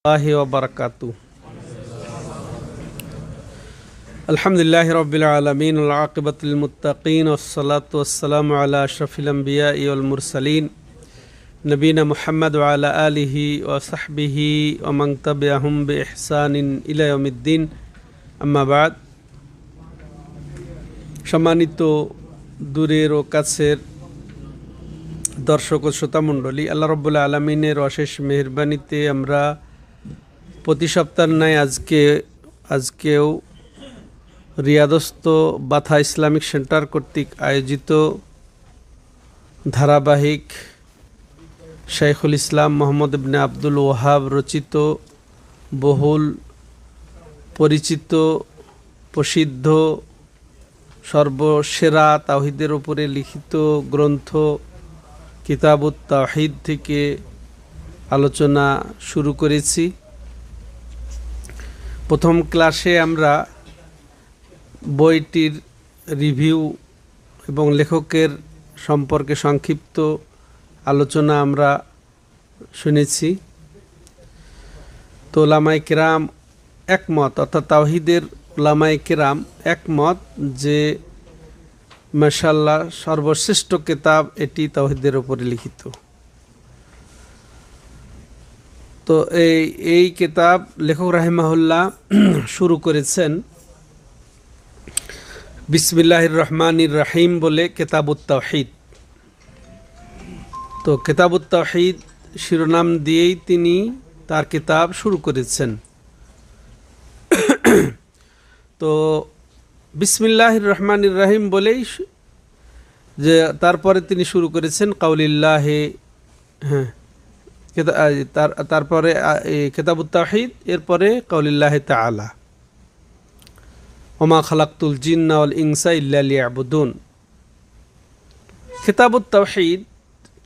الله وبركاته. الحمد لله رب العالمين والعاقبة للمتقين والصلاة والسلام على أشرف الأنبياء والمرسلين نبينا محمد وعلى آله وصحبه ومن تبعهم بإحسان إلى يوم الدين أما بعد সম্মানিত দূরের ও কাছের দর্শক ও শ্রোতা মণ্ডলী, আল্লাহ রাব্বুল আলামিনের অশেষ মেহেরবানিতে আমরা প্রতি সপ্তাহের ন্যায় আজকেও রিয়াদস্থ বাথা ইসলামিক সেন্টার কর্তৃক আয়োজিত ধারাবাহিক শাইখুল ইসলাম মোহাম্মদ ইবনে আব্দুল ওয়াহাব রচিত বহুল পরিচিত প্রসিদ্ধ সর্বসেরা তাওহীদের উপরে লিখিত গ্রন্থ কিতাবুত তাওহীদ থেকে আলোচনা শুরু করেছি। প্রথম ক্লাসে আমরা বইটির রিভিউ এবং লেখকের সম্পর্কে সংক্ষিপ্ত আলোচনা আমরা শুনেছি। তো উলামায়ে কেরাম একমত, অর্থাৎ তাওহীদের উলামায়ে কেরাম একমত যে মাশাআল্লাহ সর্বশ্রেষ্ঠ কিতাব এটি তাওহীদের উপরে লিখিত। তো এই কিতাব লেখক রাহিমাহুল্লাহ শুরু করেছেন বিসমিল্লাহির রহমানির রহিম বলে কিতাবুত তাওহীদ। তো কিতাবুত তাওহীদ শিরোনাম দিয়েই তিনি তার কিতাব শুরু করেছেন। তো বিসমিল্লাহির রহমানির রহিম বলেই যে তারপরে তিনি শুরু করেছেন কাউলিল্লাহি, তারপরে কিতাবুত তাওহীদ, এরপরে কাউলিল্লাহি তাআলা ওমা খালাকতুল জিন্না ওয়াল ইনসা ইল্লা লিয়াবুদুন। কিতাবুত তাওহীদ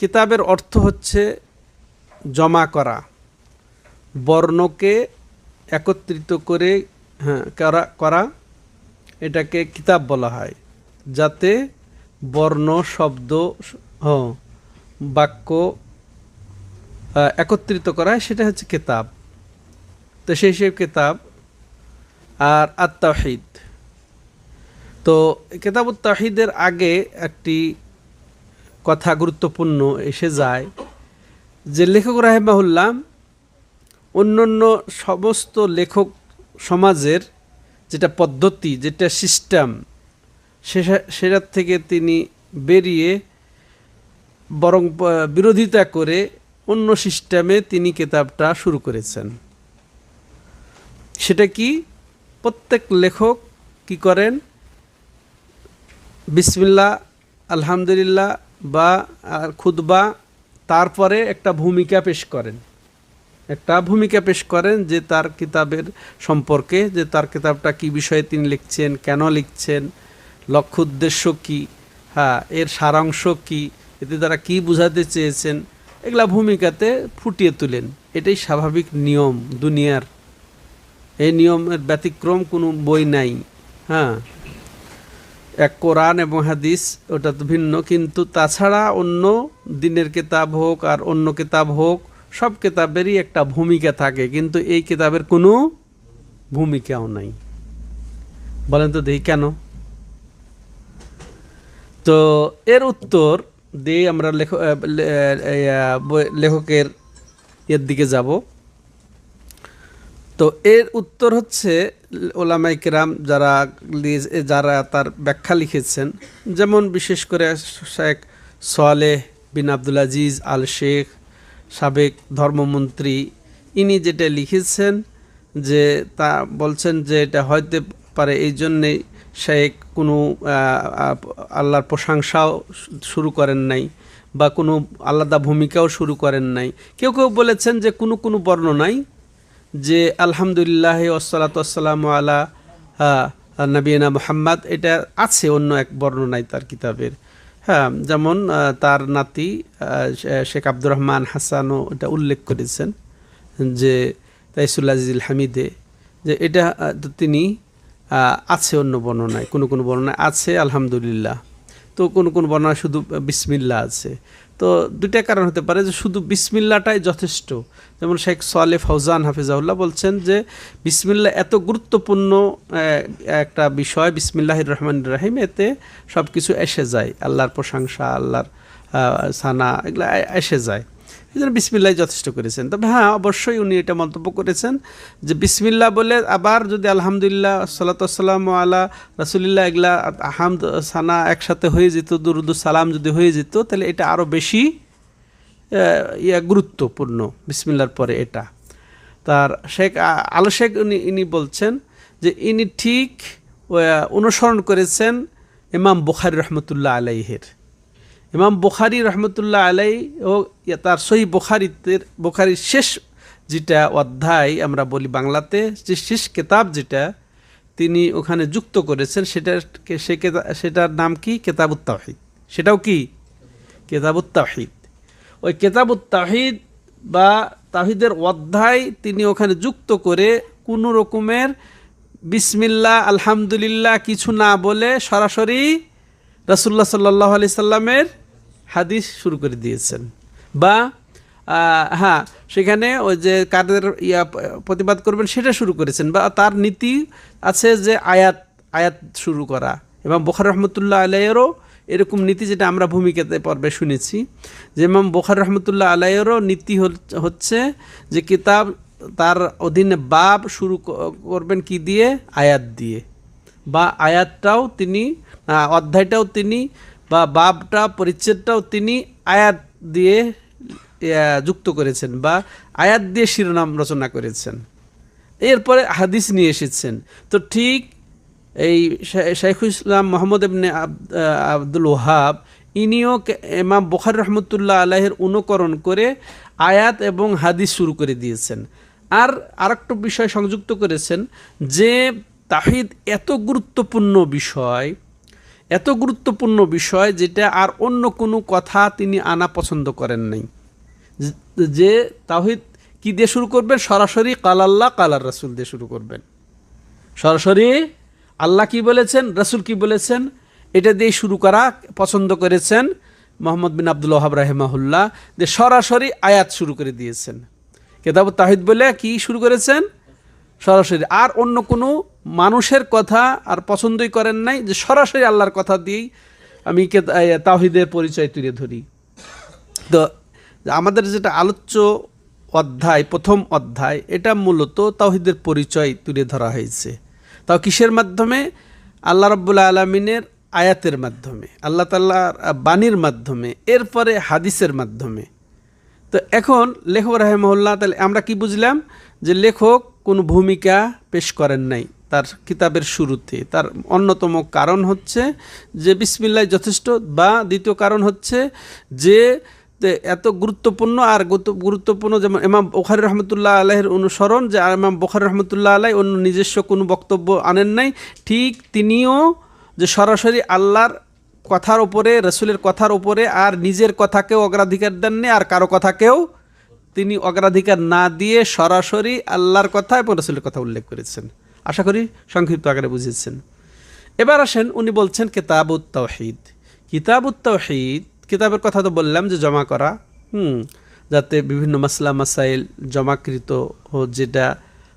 কিতাবের অর্থ হচ্ছে জমা করা, বর্ণকে একত্রিত করে করা, এটাকে কিতাব বলা হয়। যাতে বর্ণ শব্দ বাক্য একত্রিত করা হয়, সেটা হচ্ছে কিতাব। তো সেই কিতাব আর আত-তাওহীদ। তো কিতাবুত তাওহীদের আগে একটি কথা গুরুত্বপূর্ণ এসে যায় যে লেখক রাহিমাহুল্লাহ অন্যান্য সমস্ত লেখক সমাজের যেটা পদ্ধতি, যেটা সিস্টেম, সেটার থেকে তিনি বেরিয়ে বরং বিরোধিতা করে অন্য সিস্টেমে তিনি কিতাবটা শুরু করেছেন। সেটা কি? প্রত্যেক লেখক কি করেন? বিসমিল্লাহ, আলহামদুলিল্লাহ বা খুতবা, তারপরে একটা ভূমিকা পেশ করেন যে তার কিতাবের সম্পর্কে, যে তার কিতাবটা কি বিষয়ে তিনি লিখছেন, কেন লিখছেন, লক্ষ্য উদ্দেশ্য কি, এর সারাংশ কি, এতে তারা কি বোঝাতে চেয়েছেন, এগুলা ভূমিকাতে ফুটিয়ে তোলেন। এটাই স্বাভাবিক নিয়ম দুনিয়ার। এই নিয়মের ব্যতিক্রম কোনো বই নাই। এক কোরআন এবং হাদিস, ওটা তো ভিন্ন, কিন্তু তাছাড়া অন্য দিনের কিতাব হোক আর অন্য কিতাব হোক, সব কিতাবেরই একটা ভূমিকা থাকে, কিন্তু এই কিতাবের কোনো ভূমিকাও নাই। বলেন তো দেখি কেন? তো এর উত্তর দিয়ে আমরা লেখকের এর দিকে যাব। তো এর উত্তর হচ্ছে উলামায়ে কেরাম যারা তার ব্যাখ্যা লিখেছেন, যেমন বিশেষ করে শেখ সালেহ বিন আব্দুল আজিজ আল শেখ, সাবেক ধর্মমন্ত্রী, ইনি যেটা লিখেছেন যে তা বলছেন যে এটা হইতে পারে এই জন্যে শেখ কোনো আল্লাহর প্রশংসাও শুরু করেন নাই বা কোনো আলাদা ভূমিকাও শুরু করেন নাই। কেউ বলেছেন যে কোনো বর্ণনায় যে আলহামদুলিল্লাহ ওয়াসসালাতু ওয়াসসালামু আলা নবিয়িনা মুহাম্মদ, এটা আছে অন্য এক বর্ণনায় তার কিতাবের। যেমন তার নাতি শেখ আব্দুর রহমান হাসানও এটা উল্লেখ করেছেন যে তাইসুল আজিজুল হামিদে, যে এটা তিনি আছে অন্য বর্ণনায়, কোনো বর্ণনায় আছে আলহামদুলিল্লাহ, তো কোনো বর্ণনায় শুধু বিসমিল্লাহ আছে। তো দুইটা কারণ হতে পারে যে শুধু বিসমিল্লাটাই যথেষ্ট। যেমন শেখ সালেহ ফাউজান হাফিজাহুল্লাহ বলছেন যে বিসমিল্লাহ এত গুরুত্বপূর্ণ একটা বিষয়, বিসমিল্লাহির রহমানির রহিম, এতে সব কিছু এসে যায়, আল্লাহর প্রশংসা, আল্লাহর সানা, এগুলো এসে যায়। এই জন্য বিসমিল্লাহ যথেষ্ট করেছেন। তবে হ্যাঁ, অবশ্যই উনি এটা মন্তব্য করেছেন যে বিসমিল্লাহ বলে আবার যদি আলহামদুলিল্লাহ, সালাতাম আলা রাসুলিল্লাহ, এগুলা হামদ সানা একসাথে হয়ে যেত, দুরুদ সালাম যদি হয়ে যেত, তাহলে এটা আরও বেশি গুরুত্বপূর্ণ বিসমিল্লার পরে এটা। তার শেখ আলো শেখ ইনি বলছেন যে ইনি ঠিক অনুসরণ করেছেন ইমাম বুখারী রহমতুল্লাহ আলাইহের। ইমাম বুখারী রহমতুল্লাহ আলাই ও তার সহিহ বুখারীর শেষ যেটা অধ্যায় আমরা বলি বাংলাতে, যে শেষ কেতাব যেটা তিনি ওখানে যুক্ত করেছেন, সেটার নাম কি? কিতাবুত তাওহীদ। সেটাও কি? কিতাবুত তাওহীদ। ওই কিতাবুত তাওহীদ বা তাওহীদের অধ্যায় তিনি ওখানে যুক্ত করে কোনো রকমের বিসমিল্লাহ আলহামদুলিল্লাহ কিছু না বলে সরাসরি রাসূলুল্লাহ সাল্লাল্লাহু আলাইহি সাল্লামের হাদিস শুরু করে দিয়েছেন। বা হ্যাঁ, সেখানে ওই যে কাদের প্রতিবাদ করবেন সেটা শুরু করেছেন। বা তার নীতি আছে যে আয়াত শুরু করা, এবং বুখারী রহমতুল্লাহ আলাইহিরও এরকম নীতি, যেটা আমরা ভূমিকাতে পর্বে শুনেছি, যে ইমাম বুখারী রহমতুল্লাহ আলাইহিরও নীতি হচ্ছে যে কিতাব তার অধীনে বাব শুরু করবেন কি দিয়ে? আয়াত দিয়ে। বা আয়াতটাও তিনি, অধ্যায়টাও তিনি, বা বাবটা পরিচ্ছেদটাও তিনি আয়াত দিয়ে যুক্ত করেছেন, বা আয়াত দিয়ে শিরোনাম রচনা করেছেন। এরপরে হাদিস নিয়ে এসেছেন। তো ঠিক এই শাইখুল ইসলাম মোহাম্মদ ইবনে আব্দুল ওয়াহাব ইনিও ইমাম বুখারী রহমতুল্লাহ আলাইহির অনুকরণ করে আয়াত এবং হাদিস শুরু করে দিয়েছেন। আর আরেকটা বিষয় সংযুক্ত করেছেন যে তাওহীদ এত গুরুত্বপূর্ণ বিষয় যেটা আর অন্য কোনো কথা তিনি আনা পছন্দ করেন নাই। যে তাওহীদ কি দিয়ে শুরু করবেন? সরাসরি কাল আল্লাহ কালার রাসূল দিয়ে শুরু করবেন। সরাসরি আল্লাহ কি বলেছেন, রাসূল কি বলেছেন, এটা দিয়ে শুরু করা পছন্দ করেছেন মুহাম্মদ বিন আব্দুল ওয়াহাব রাহিমাহুল্লাহ। যে সরাসরি আয়াত শুরু করে দিয়েছেন। কিতাবুত তাওহীদ বলে কি শুরু করেছেন? সরাসরি। আর অন্য কোনো মানুষের কথা আর পছন্দই করেন নাই, যে সরাসরি আল্লাহর কথা দিয়েই আমি তাওহীদের পরিচয় তুলে ধরি। তো আমাদের যেটা আলোচ্য অধ্যায়, প্রথম অধ্যায়, এটা মূলত তাওহীদের পরিচয় তুলে ধরা হয়েছে। তাও কিসের মাধ্যমে? আল্লাহ রাব্বুল আলামিনের আয়াতের মাধ্যমে, আল্লাহ তাআলার বাণীর মাধ্যমে, এরপরে হাদিসের মাধ্যমে। তো এখন লেখক রাহিমাহুল্লাহ, তাহলে আমরা কি বুঝলাম? যে লেখক কোনো ভূমিকা পেশ করেন নাই তার কিতাবের শুরুতে। তার অন্যতম কারণ হচ্ছে যে বিসমিল্লাহ যথেষ্ট, বা দ্বিতীয় কারণ হচ্ছে যে এত গুরুত্বপূর্ণ, আর গুরুত্বপূর্ণ যেমন ইমাম বুখারী রহমতুল্লাহ আলাইহির অনুসরণ, যে ইমাম বুখারী রহমতুল্লাহ আলাইহি অন্য নিজস্ব কোনো বক্তব্য আনেন নাই, ঠিক তিনিও যে সরাসরি আল্লাহর কথার উপরে, রাসূলের কথার উপরে আর নিজের কথাকেও অগ্রাধিকার দেননি, আর কারো কথাকেও তিনি অগ্রাধিকার না দিয়ে সরাসরি আল্লাহর কথা এবং রাসূলের কথা উল্লেখ করেছেন। আশা করি সংক্ষিপ্ত আকারে বুঝেছেন। এবার আসেন, উনি বলছেন কিতাবুত তাওহীদ। কিতাবুত তাওহীদ, কিতাবের কথা তো বললাম যে জমা করা, যাতে বিভিন্ন মাসলা মাসাইল জমাকৃত যেটা,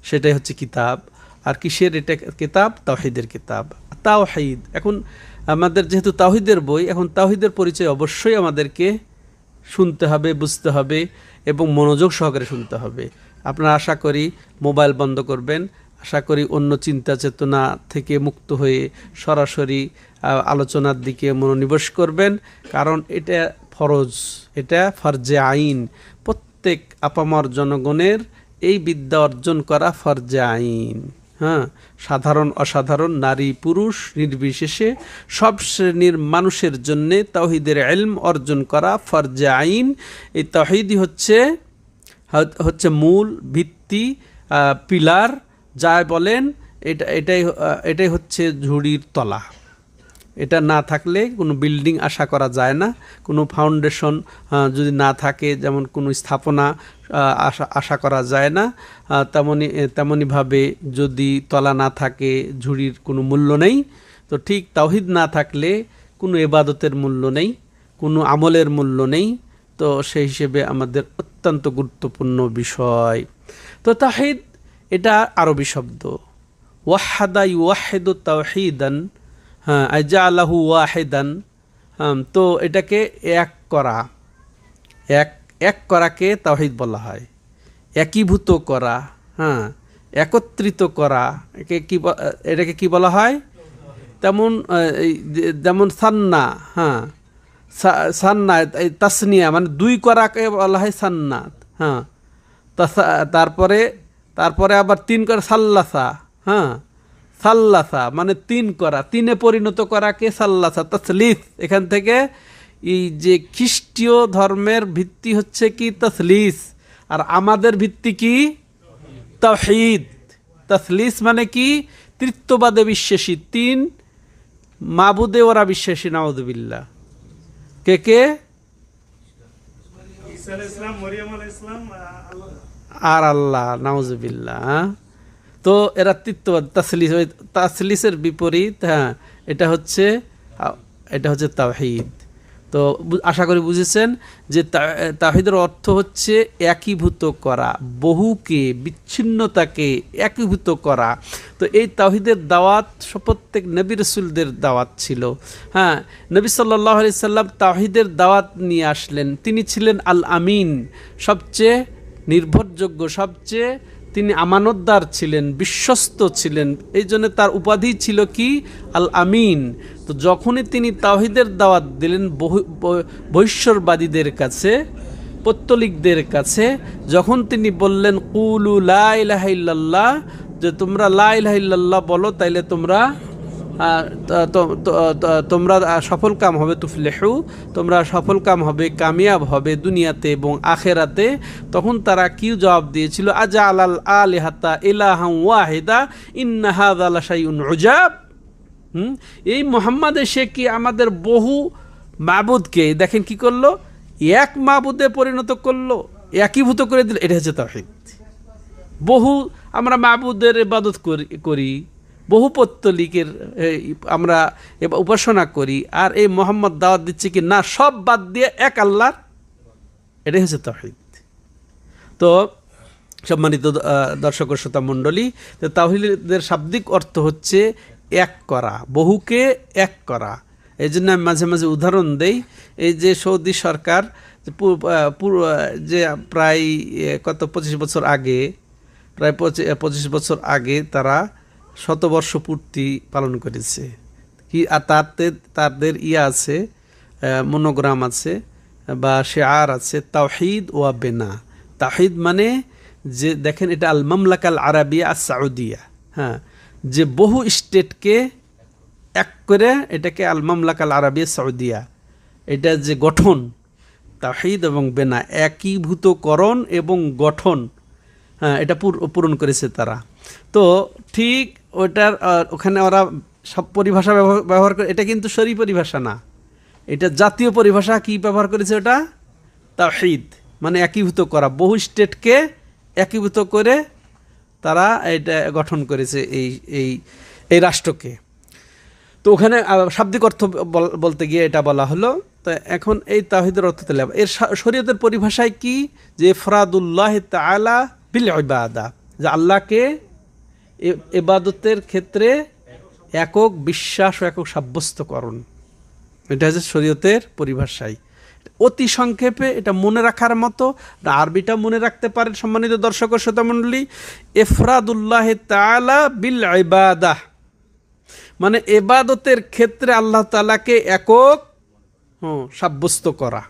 সেটাই হচ্ছে কিতাব। আর কিসের এটা কিতাব? তাওহীদের কিতাব। তাওহীদ, এখন আমাদের যেহেতু তাওহীদের বই, এখন তাওহীদের পরিচয় অবশ্যই আমাদেরকে শুনতে হবে, বুঝতে হবে এবং মনোযোগ সহকারে শুনতে হবে। আপনারা আশা করি মোবাইল বন্ধ করবেন, আশা করি অন্য চিন্তা চেতনা থেকে মুক্ত হয়ে সরাসরি আলোচনার দিকে মনোনিবেশ করবেন, কারণ এটা ফরজ, এটা ফরজে আইন। প্রত্যেক আপামর জনগণের এই বিদ্যা অর্জন করা ফরজে আইন। হ্যাঁ, সাধারণ অসাধারণ, নারী পুরুষ নির্বিশেষে সব শ্রেণীর মানুষের জন্য তাওহীদের ইলম অর্জন করা ফরজে আইন। এই তাওহীদই হচ্ছে মূল ভিত্তি, পিলার, যা বলেন এটাই হচ্ছে ঝুড়ির তলা। এটা না থাকলে কোনো বিল্ডিং আশা করা যায় না। কোনো ফাউন্ডেশন যদি না থাকে, যেমন কোনো স্থাপনা আশা করা যায় না, তেমনিভাবে যদি তলা না থাকে ঝুড়ির কোনো মূল্য নেই। তো ঠিক তাওহীদ না থাকলে কোনো ইবাদতের মূল্য নেই, কোনো আমলের মূল্য নেই, তো সেই হিসেবে আমাদের অত্যন্ত গুরুত্বপূর্ণ বিষয়। তো তাওহীদ এটা আরবি শব্দ, ওয়াহাদা ইউওয়াহিদু তাওহীদান, হ্যাঁ, আজালাহু ওয়াহিদান, তো এটাকে এক করা, এক এক করাকে তাওহীদ বলা হয়, একীভূত করা, হ্যাঁ, একত্রিত করা, এটাকে কি বলা হয়? তেমন যেমন সান্না, হ্যাঁ, সান্না তাসনিয়া মানে দুই করাকে বলা হয় সান্নাত, হ্যাঁ, তারপরে তারপরে আবার তিন করা সাল্লাসা, হ্যাঁ, সাল্লাসা মানে তিন করা, তিনে পরিণত করাকে সাল্লাসা, তাসলিস। এখান থেকে এই যে খ্রিস্টীয় ধর্মের ভিত্তি হচ্ছে কি তাসলিস, আর আমাদের ভিত্তি কি তাওহীদ। তাসলিস মানে কি? তৃতীয়বাদে বিশ্বাসী, তিন মাবুদে ওরা বিশ্বাসী, নাউযুবিল্লাহ। কে কে? আর আল্লাহ, নাউযুবিল্লাহ। তো এরা তৃতীয়বাদ, তাসলিস, তাসলিসের বিপরীত, হ্যাঁ, এটা হচ্ছে তাওহীদ। তো আশা করি বুঝেছেন যে তাওহীদের অর্থ হচ্ছে একীভূত করা, বহুকে, বিচ্ছিন্নতাকে একীভূত করা। তো এই তাওহীদের দাওয়াত প্রত্যেক নবী রাসূলদের দাওয়াত ছিল। হ্যাঁ, নবী সাল্লাল্লাহু আলাইহি সাল্লাম তাওহীদের দাওয়াত নিয়ে আসলেন। তিনি ছিলেন আল আমিন, সবচেয়ে নির্ভরযোগ্য, সবচেয়ে তিনি আমানতদার ছিলেন, বিশ্বস্ত ছিলেন। এই জন্য তার উপাধি ছিল কি? আল আমিন। তো যখনই তিনি তাওহীদের দাওয়াত দিলেন বৈশ্বরবাদীদের কাছে, পৌত্তলিকদের কাছে, যখন তিনি বললেন কুলু লা ইলাহা ইল্লাল্লাহ, যে তোমরা লা ইলাহা ইল্লাল্লাহ বলো, তাইলে তোমরা তোমরা সফল কাম হবে, তুফলিহু, তোমরা সফল কাম হবে, কামিয়াব হবে দুনিয়াতে এবং আখেরাতে। তখন তারা কি জবাব দিয়েছিল? আজআলাল আলিহাতা ইলাহান ওয়াহিদা ইন্না হাযা লাশাইউন উজাব। এই মুহাম্মদ এসে কি আমাদের বহু মাবুদকে, দেখেন কি করলো, এক মাবুদে পরিণত করলো, একীভূত করে দিল। এটা হচ্ছে তাওহীদ। বহু আমরা মাবুদের ইবাদত করি, বহু পৌত্তলিকের আমরা উপাসনা করি, আর এই মোহাম্মদ দাওয়াত দিচ্ছে কি না, সব বাদ দিয়ে এক আল্লাহর, এটাই হচ্ছে তাওহীদ। তো সম্মানিত দর্শক ও শ্রোতা মণ্ডলী, তো তাওহীদের শাব্দিক অর্থ হচ্ছে এক করা, বহুকে এক করা। এই জন্য আমি মাঝে মাঝে উদাহরণ দেই। এই যে সৌদি সরকার যে প্রায় 25 বছর আগে, প্রায় 25 বছর আগে তারা শতবর্ষ পূর্তি পালন করেছে কি, আর তাদের আছে, মনোগ্রাম আছে বা শেয়ার আছে, তাওহীদ ওয়া বেনা। তাওহীদ মানে যে দেখেন, এটা আল মামলাকা আল আরাবিয়া আস সাউদিয়া, হ্যাঁ, যে বহু স্টেটকে এক করে, এটাকে আল মামলাকা আল আরাবিয়া সাউদিয়া, এটা যে গঠন, তাওহীদ এবং বেনা, একীভূতকরণ এবং গঠন, হ্যাঁ, এটা পূরণ করেছে তারা। তো ঠিক ওটার ওখানে ওরা সব পরিভাষা ব্যবহার করে, এটা কিন্তু শরী পরিভাষা না, এটা জাতীয় পরিভাষা। কি ব্যবহার করেছে? ওটা তাওহীদ মানে একীভূত করা, বহু স্টেটকে একীভূত করে তারা এটা গঠন করেছে এই রাষ্ট্রকে। তো ওখানে শাব্দিক অর্থ বলতে গিয়ে এটা বলা হলো। তো এখন এই তাওহীদের অর্থ তাহলে এর শরীয়তের পরিভাষায় কি? যে ইফরাদুল্লাহ তাআলা বিল ইবাদা, যে আল্লাহকে ইবাদতের ক্ষেত্রে একক বিশ্বাস ও একক সাব্যস্তকরণ, এটা হচ্ছে শরীয়তের পরিভাষায়। অতি সংক্ষেপে এটা মনে রাখার মতো, আরবিটা মনে রাখতে পারেন সম্মানিত দর্শক ও শ্রোতা মণ্ডলী। ইফরাদুল্লাহ তাআলা বিল ইবাদা মানে ইবাদতের ক্ষেত্রে আল্লাহ তাআলাকে একক সাব্যস্ত করা।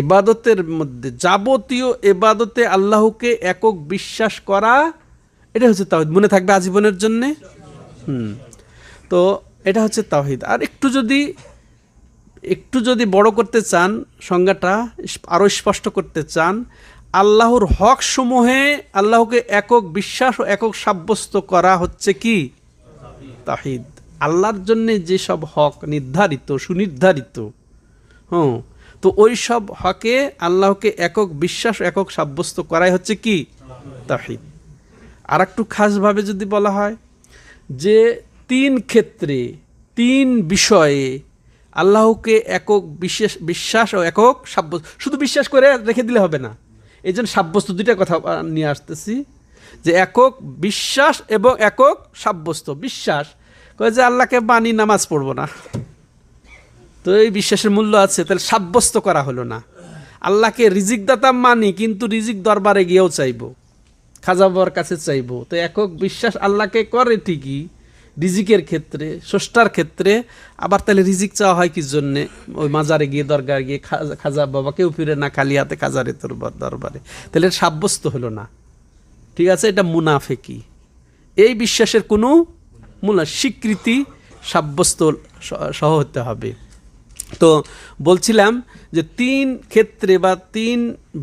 ইবাদতের মধ্যে, যাবতীয় ইবাদতে আল্লাহকে একক বিশ্বাস করা, এটা হচ্ছে তাওহীদ। মনে থাকবে আজীবনের জন্যে। তো এটা হচ্ছে তাওহীদ। আর একটু যদি বড় করতে চান, সংজ্ঞাটা আরও স্পষ্ট করতে চান, আল্লাহর হক সমূহে আল্লাহকে একক বিশ্বাস ও একক সাব্যস্ত করা হচ্ছে কি? তাওহীদ। আল্লাহর জন্য যেসব হক নির্ধারিত, সুনির্ধারিত, তো ওই সব হকে আল্লাহকে একক বিশ্বাস, একক সাব্যস্ত করাই হচ্ছে কি? তাওহীদ। আর একটু খাসভাবে যদি বলা হয় যে তিন ক্ষেত্রে, তিন বিষয়ে আল্লাহকে একক বিশ্বাস ও একক সাব্যস্ত, শুধু বিশ্বাস করে রেখে দিলে হবে না, এই জন্য সাব্যস্ত দুইটা কথা নিয়ে আসতেছি, যে একক বিশ্বাস এবং একক সাব্যস্ত। বিশ্বাস কয়ে যে আল্লাহকে মানি, নামাজ পড়বো না, তো এই বিশ্বাসের মূল্য আছে, তাহলে সাব্যস্ত করা হলো না। আল্লাহকে রিজিক দাতা মানি, কিন্তু রিজিক দরবারে গিয়েও চাইবো, খাজা বাবার কাছে চাইবো, তো একক বিশ্বাস আল্লাহকে করে ঠিকই রিজিকের ক্ষেত্রে, স্রষ্টার ক্ষেত্রে, আবার তাহলে রিজিক চাওয়া হয় কি জন্যে? ওই মাজারে গিয়ে, দরগার গিয়ে খাজা বাবা কেউ ফিরে না খালি হাতে খাজারে তোর দরবারে, তাহলে সাব্যস্ত হলো না। ঠিক আছে, এটা মুনাফেকি, এই বিশ্বাসের কোনো স্বীকৃতি সাব্যস্ত সহ হতে হবে। তো বলছিলাম যে তিন ক্ষেত্রে বা তিন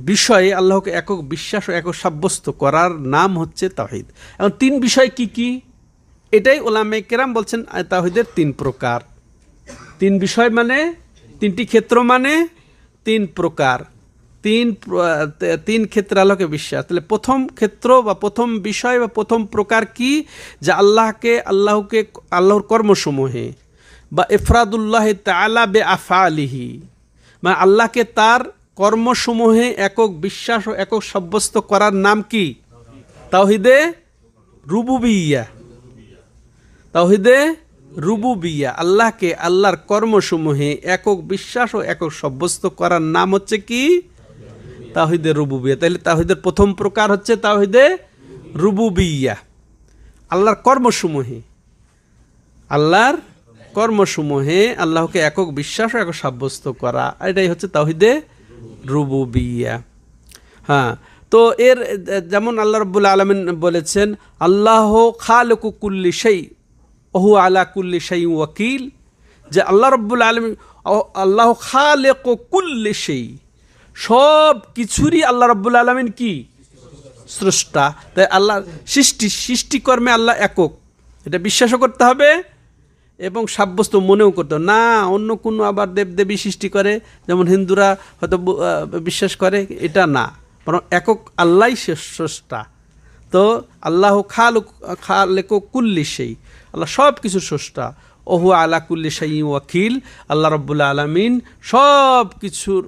বিষয়ে আল্লাহকে একক বিশ্বাস ও একক সাব্যস্ত করার নাম হচ্ছে তাওহীদ। এখন তিন বিষয় কি কি? এটাই উলামায়ে কেরাম বলছেন তাওহীদের তিন প্রকার। তিন বিষয় মানে তিনটি ক্ষেত্র, মানে তিন প্রকার, তিন ক্ষেত্রে আল্লাহকে বিশ্বাস। তাহলে প্রথম ক্ষেত্র বা প্রথম বিষয় বা প্রথম প্রকার কি? যে আল্লাহর কর্মসমূহে বা ইফরাদুল্লাহ তাআলা বে আফআলিহি, মানে আল্লাহকে তার কর্মসমূহে একক বিশ্বাস ও একক সাব্যস্ত করার নাম কি? তাওহীদে রুবুবিয়্যাহ। তাওহীদে রুবুবিয়্যাহ, আল্লাহকে আল্লাহর কর্মসমূহে একক বিশ্বাস ও একক সাব্যস্ত করার নাম হচ্ছে কি? তাওহীদে রুবুবিয়্যাহ। তাহলে তাওহীদের প্রথম প্রকার হচ্ছে তাওহীদে রুবুবিয়্যাহ, আল্লাহর কর্মসমূহে, আল্লাহর কর্মসমূহে আল্লাহকে একক বিশ্বাস ও একক সাব্যস্ত করা, এটাই হচ্ছে তাওহীদে রুবুবিয়্যাহ। হ্যাঁ, তো এর যেমন আল্লাহ রাব্বুল আলামিন বলেছেন, আল্লাহ খালিকু কুল্লি শাই ওয়া হুয়া আলা কুল্লি শাইইন ওয়াকিল, যে আল্লাহ রাব্বুল আলামিন, আল্লাহ খালিকু কুল্লি শাই, সব কিছুরই আল্লাহ রাব্বুল আলামিন কি? স্রষ্টা। তাই আল্লাহ সৃষ্টিকর্মে আল্লাহ একক, এটা বিশ্বাসও করতে হবে এবং সাব্যস্ত মনেও করতে হবে না। অন্য কোনো আবার দেবদেবী সৃষ্টি করে, যেমন হিন্দুরা হয়তো বিশ্বাস করে, এটা না, বরং একক আল্লাহই স্রষ্টা। তো আল্লাহ খালিকু কুল্লি শাই, আল্লাহ সব কিছুর স্রষ্টা। ওহু আলা কুল্লি শাইইন ওয়াকিল, আল্লাহ রাব্বুল আলামিন সব কিছুর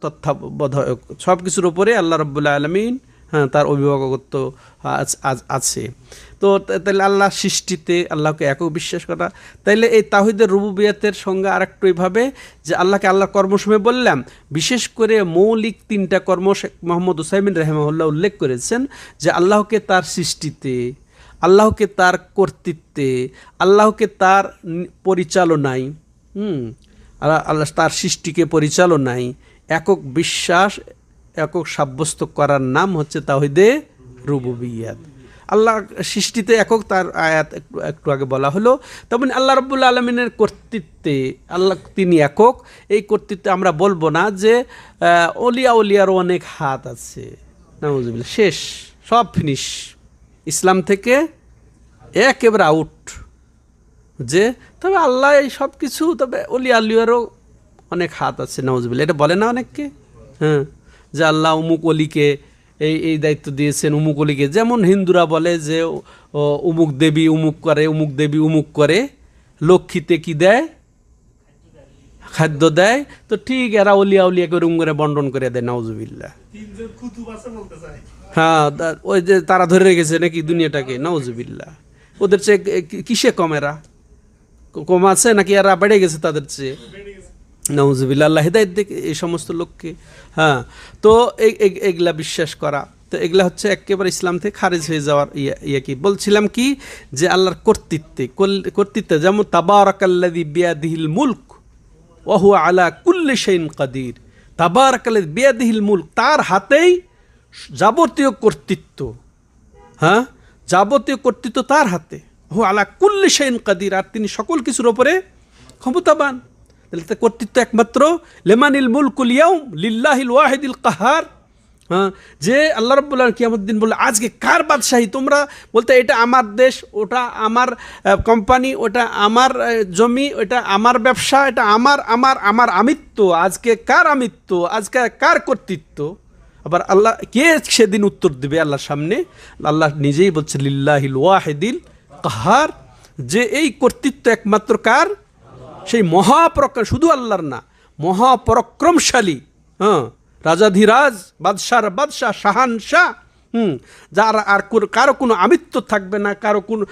তত্ত্বাবধায়ক, সব কিছুর উপরে আল্লাহ রাব্বুল আলামিন, হ্যাঁ, তার অভিভাবকত্ব আছে। তো তাহলে আল্লাহ সৃষ্টিতে আল্লাহকে একক বিশ্বাস করা। তাইলে এই তাওহীদের রুবুবিয়্যাতের সঙ্গে আরেকটু এইভাবে, যে আল্লাহকে আল্লাহর কর্মসমূহে বললাম, বিশেষ করে মৌলিক তিনটা কর্ম শেখ মোহাম্মদ উসাইমিন রাহিমাহুল্লাহ উল্লেখ করেছেন, যে আল্লাহকে তার সৃষ্টিতে, আল্লাহকে তার কর্তৃত্বে, আল্লাহকে তার পরিচালনায়, আল্লাহ তার সৃষ্টিকে পরিচালনায় একক বিশ্বাস, একক সাব্যস্ত করার নাম হচ্ছে তাওহীদে রুবুবিয়্যাত। আল্লাহ সৃষ্টিতে একক, তার আয়াত একটু আগে বলা হলো। তেমন আল্লাহ রাব্বুল আলামিনের কর্তৃত্বে আল্লাহ তিনি একক। এই কর্তৃত্বে আমরা বলবো না যে ওলিয়ারও অনেক হাত আছে, নাউজুবিল্লাহ, শেষ, সব ফিনিশ, ইসলাম থেকে একেবারে আউট। যে তবে আল্লাহ এই সব কিছু, তবে আলিয়ারও অনেক হাত আছে, নাউজুবিল্লাহ, এটা বলে না অনেককে। হ্যাঁ, যে আল্লাহ অমুক অলিকে এই দায়িত্ব দিয়েছেন, অমুক অলিকে, যেমন হিন্দুরা বলে যে অমুক দেবী অমুক করে, অমুক দেবী অমুক করে, লক্ষ্মীতে কি দেয়? খাদ্য দেয়। তো ঠিক এরা উলিয়াকে রুম করে বন্টন করে দেয়, নাউজুবিল্লাহ। হ্যাঁ, ওই যে তারা ধরে রেখেছে নাকি দুনিয়াটাকে, নাউজুবিল্লাহ। ওদের চেয়ে কিসে কম? এরা কম আছে নাকি এরা বেড়ে গেছে তাদের চেয়ে? নাউজুবিল্লাহ, আল্লাহ হিদায়াত দিক এই সমস্ত লোককে। হ্যাঁ, তো এগুলা বিশ্বাস করা, তো এগুলা হচ্ছে একেবারে ইসলাম থেকে খারিজ হয়ে যাওয়ার কি বলছিলাম কি, যে আল্লাহর কর্তৃত্বে যেমন তাবারাকাল্লাযী বিয়াদিহিল মুলক ওয়া হুয়া আলা কুল্লি শাইইন কাদির, তাবারাকাল্লাযী বিয়াদিহিল মুলক, তার হাতেই যাবতীয় কর্তৃত্ব। হ্যাঁ, যাবতীয় কর্তৃত্ব তার হাতে। হুয়া আলা কুল্লি শাইইন কাদির, আর তিনি সকল কিছুর উপরে ক্ষমতাবান। তাহলে কর্তৃত্ব একমাত্র লিমানিল মুলকুল ইয়াউম লিল্লাহিল ওয়াহিদিল কাহার। হ্যাঁ, যে আল্লাহ রাব্বুল আলামিন কিয়ামতের দিন বলে, আজকে কার বাদশাহী? তোমরা বলতে এটা আমার দেশ, ওটা আমার কোম্পানি, ওটা আমার জমি, ওটা আমার ব্যবসা, এটা আমার আমিত্ব। আজকে কার আমিত্ব? আজকে কার কর্তৃত্ব? আবার আল্লাহ কে সেদিন উত্তর দেবে আল্লাহর সামনে? আল্লাহ নিজেই বলছে লিল্লাহিল ওয়াহিদিল কাহার, যে এই কর্তৃত্ব একমাত্র কার? সেই মহাপরাক্রম, শুধু আল্লাহর না, মহাপরাক্রমশালী, রাজাধিরাজ, বাদশাহ, শাহানশাহ, যার আর কারো কোনো আমিত্ব থাকবে না, কারো কোনো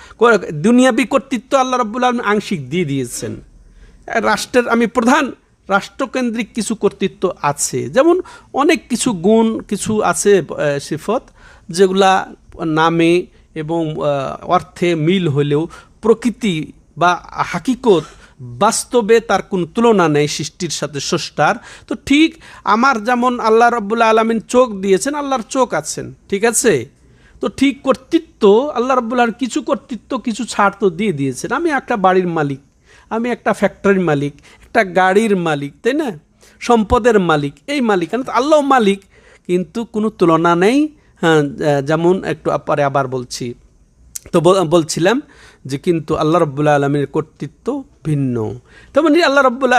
দুনিয়াবি কর্তৃত্ব আল্লাহ রাব্বুল আলামিন আংশিক দিয়ে দিয়েছেন। রাষ্ট্রের আমি প্রধান, রাষ্ট্রকেন্দ্রিক কিছু কর্তৃত্ব আছে, যেমন অনেক কিছু গুণ কিছু আছে সিফত, যেগুলা নামে এবং অর্থে মিল হলেও প্রকৃতি বা হাকিকত বাস্তবে তার কোনো তুলনা নেই সৃষ্টির সাথে স্রষ্টার। তো ঠিক আমার যেমন আল্লাহ রাব্বুল আলামিন চোখ দিয়েছেন, আল্লাহর চোখ আছেন, ঠিক আছে? তো ঠিক কর্তৃত্ব আল্লাহ রাব্বুল আলামিন কিছু কর্তৃত্ব কিছু ছাড় তো দিয়ে দিয়েছেন। আমি একটা বাড়ির মালিক, আমি একটা ফ্যাক্টরির মালিক, একটা গাড়ির মালিক, তাই না, সম্পদের মালিক, এই মালিক আল্লাহ মালিক, কিন্তু কোনো তুলনা নেই। হ্যাঁ, যেমন একটু পরে আবার বলছি। তো বলছিলাম যে কিন্তু আল্লাহ রাব্বুল আলামিনের কর্তৃত্ব ভিন্ন। তেমনি আল্লাহ রাব্বুল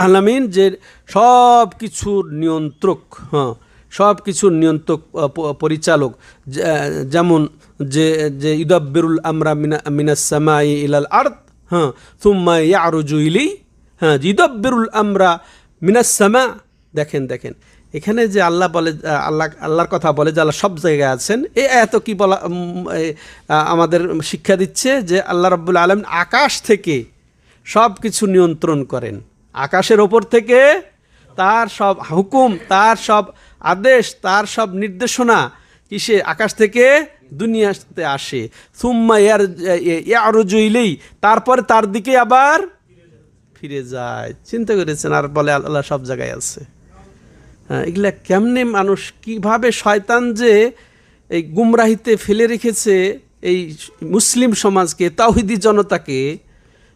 আলামিন যে সব কিছুর নিয়ন্ত্রক, সব কিছুর নিয়ন্ত্রক পরিচালক, যেমন যে ইউদাব্বিরুল আমরা মিনাস সামাই ইলাল আরদ, সুম্মা ইয়ারুজু ইলাইহি, ইউদাব্বিরুল আমরা মিনাস সামা। দেখেন এখানে যে আল্লাহ বলে, আল্লাহর কথা বলে যে আল্লাহ সব জায়গায় আছেন, এত কি বলা আমাদের শিক্ষা দিচ্ছে যে আল্লাহ রাব্বুল আলামিন আকাশ থেকে সব কিছু নিয়ন্ত্রণ করেন। আকাশের ওপর থেকে তার সব হুকুম, তার সব আদেশ, তার সব নির্দেশনা কিসে আকাশ থেকে দুনিয়াতে আসে। সুম্মা ইয়ারুজু ইলাইহি, তারপরে তার দিকে আবার ফিরে যায়। চিন্তা করেছেন? আর বলে আল্লাহ সব জায়গায় আছে। এগুলা কেমনে মানুষ, কিভাবে শয়তান যে এই গুমরাহিতে ফেলে রেখেছে এই মুসলিম সমাজকে, তাওহিদি জনতাকে।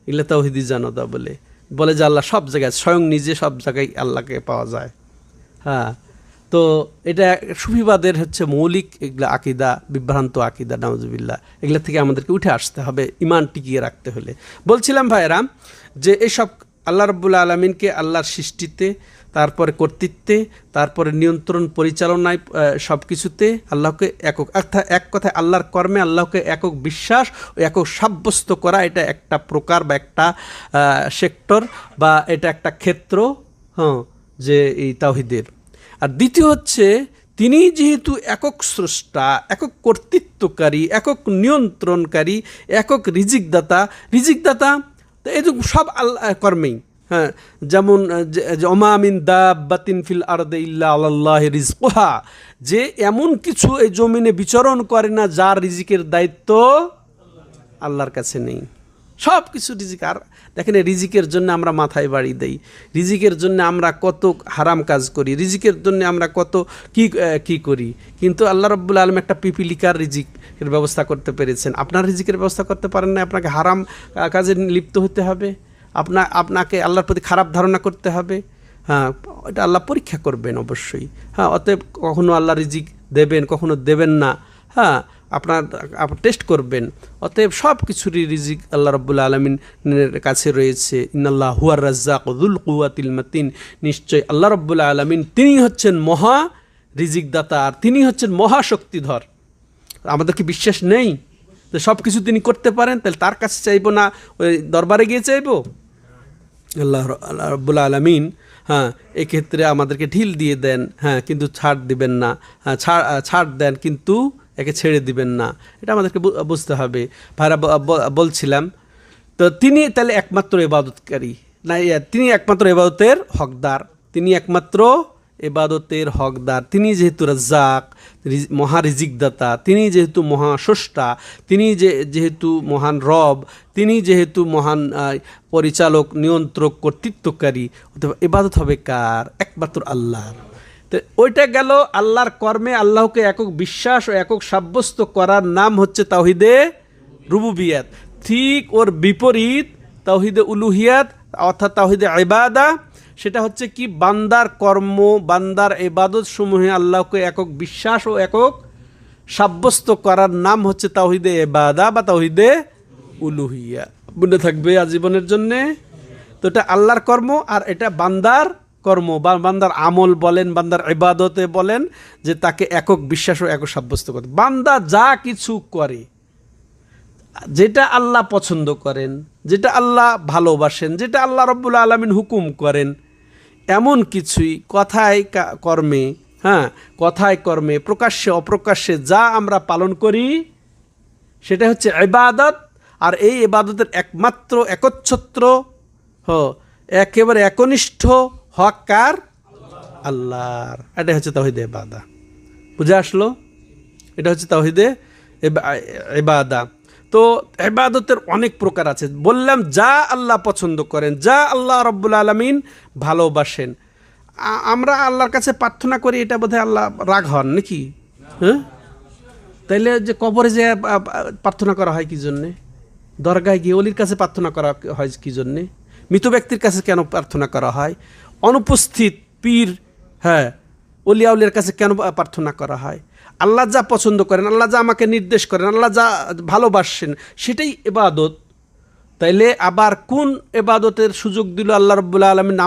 এগুলা তাওহিদি জনতা বলে যে আল্লাহ সব জায়গায়, স্বয়ং নিজে সব জায়গায় আল্লাহকে পাওয়া যায়। তো এটা সুফিবাদের হচ্ছে মৌলিক এগুলা আকিদা, বিভ্রান্ত আকিদা, নাউজুবিল্লাহ। এগুলা থেকে আমাদেরকে উঠে আসতে হবে ইমান টিকিয়ে রাখতে হলে। বলছিলাম ভাইরা যে এইসব আল্লাহ রাব্বুল আলামিনকে আল্লাহর সৃষ্টিতে, তারপরে কর্তৃত্বে, তারপরে নিয়ন্ত্রণ পরিচালনায়, সব কিছুতে আল্লাহকে একক, অর্থাৎ এক কথায় আল্লাহর কর্মে আল্লাহকে একক বিশ্বাস ও একক সাব্যস্ত করা, এটা একটা প্রকার বা একটা সেক্টর বা এটা একটা ক্ষেত্র, যে এই তাওহীদের। আর দ্বিতীয় হচ্ছে তিনি যেহেতু একক স্রষ্টা, একক কর্তৃত্বকারী, একক নিয়ন্ত্রণকারী, একক রিজিকদাতা, তো এই সব আল্লাহ কর্মেই। যেমন ওমা মিন দাব্বাতিন ফিল আরদি ইল্লা আলাল্লাহি রিজকুহা, যে এমন কিছু এই জমিনে বিচরণ করে না যার রিজিকের দায়িত্ব আল্লাহর কাছে নেই। সব কিছু রিজিক। আর দেখেন, রিজিকের জন্য আমরা মাথায় বাড়ি দেই, রিজিকের জন্য আমরা কত হারাম কাজ করি, রিজিকের জন্য আমরা কত কি করি, কিন্তু আল্লাহ রাব্বুল আলামিন একটা পিপিলিকার রিজিকের ব্যবস্থা করতে পেরেছেন। আপনার রিজিকের ব্যবস্থা করতে পারেন না, আপনাকে হারাম কাজে লিপ্ত হতে হবে, আপনাকে আল্লাহর প্রতি খারাপ ধারণা করতে হবে। এটা আল্লাহ পরীক্ষা করবেন অবশ্যই। অতএব কখনো আল্লাহ রিজিক দেবেন, কখনো দেবেন না। আপনার টেস্ট করবেন। অতএব সব কিছুরই রিজিক আল্লাহ রাব্বুল আলামিনের কাছে রয়েছে। ইন্নাল্লাহ হুয়ার রাজ্জাক যুল কুওয়াতিল মাতিন, নিশ্চয় আল্লাহ রাব্বুল আলামিন তিনি হচ্ছেন মহা রিজিকদাতা, আর তিনি হচ্ছেন মহাশক্তিধর। আমাদের কি বিশ্বাস নেই যে সব কিছু তিনি করতে পারেন? তাহলে তার কাছে চাইবো না, ওই দরবারে গিয়ে চাইবো? আল্লাহ রাব্বুল আলামিন এক্ষেত্রে আমাদেরকে ঢিল দিয়ে দেন, কিন্তু ছাড় দিবেন না, ছাড় দেন কিন্তু একে ছেড়ে দিবেন না। এটা আমাদেরকে বুঝতে হবে। ভাইরা বলছিলাম, তো তিনি তাহলে একমাত্র ইবাদতকারী না, তিনি একমাত্র ইবাদতের হকদার, তিনি একমাত্র ইবাদতের হকদার। তিনি যেহেতু রাজ্জাক, মহা রিজিকদাতা, তিনি যেহেতু মহাস্রষ্টা, তিনি যেহেতু মহান রব, তিনি যেহেতু মহান পরিচালক, নিয়ন্ত্রক, কর্তৃত্বকারী, অথবা ইবাদত হবে কার? একমাত্র আল্লাহর। তো ওইটা গেল আল্লাহর কর্মে আল্লাহকে একক বিশ্বাস ও একক সাব্যস্ত করার নাম হচ্ছে তাওহীদে রুবুবিয়াত। ঠিক ওর বিপরীত তাওহীদে উলুহিয়াত অর্থাৎ তাওহীদে ইবাদা, সেটা হচ্ছে কি? বান্দার কর্ম, বান্দার ইবাদত সমূহে আল্লাহকে একক বিশ্বাস ও একক সাব্যস্ত করার নাম হচ্ছে তাওহীদে ইবাদা বা তাওহীদে উলুহিয়া। মনে থাকবে আজীবনের জন্যে। তো এটা আল্লাহর কর্ম, আর এটা বান্দার কর্ম বা বান্দার আমল বলেন, বান্দার ইবাদতে বলেন, যে তাকে একক বিশ্বাস ও একক সাব্যস্ত করতে। বান্দা যা কিছু করে যেটা আল্লাহ পছন্দ করেন, যেটা আল্লাহ ভালোবাসেন, যেটা আল্লাহ রব্বুল আলামিন হুকুম করেন, এমন কিছুই কথায় কর্মে, হ্যাঁ, কথায় কর্মে, প্রকাশ্যে অপ্রকাশ্যে যা আমরা পালন করি সেটা হচ্ছে ইবাদত। আর এই ইবাদতের একমাত্র একচ্ছত্র একেবারে একনিষ্ঠ হক কার? আল্লাহর। এটা হচ্ছে তাওহীদে ইবাদা। বুঝে আসলো? এটা হচ্ছে তাওহীদে ইবাদা। তো ইবাদতের অনেক প্রকার আছে। বললাম যা আল্লাহ পছন্দ করেন, যা আল্লাহ রাব্বুল আলামিন ভালোবাসেন। আমরা আল্লাহর কাছে প্রার্থনা করি, এটা বোধহয় আল্লাহ রাগ হন নাকি? হ্যাঁ, তাইলে যে কবরে যে প্রার্থনা করা হয় কি জন্যে? দরগায় গিয়ে অলির কাছে প্রার্থনা করা হয় কি জন্যে? মৃত ব্যক্তির কাছে কেন প্রার্থনা করা হয়? অনুপস্থিত পীর, হ্যাঁ, অলিয়া উলিয়ার কাছে কেন প্রার্থনা করা হয়? আল্লাহ যা পছন্দ করেন, আল্লাহ যা আমাকে নির্দেশ করেন, আল্লাহ যা ভালোবাসেন, সেটাই ইবাদত। তাইলে আবার কোন ইবাদতের সুযোগ দিল আল্লাহ রাব্বুল আলামিন?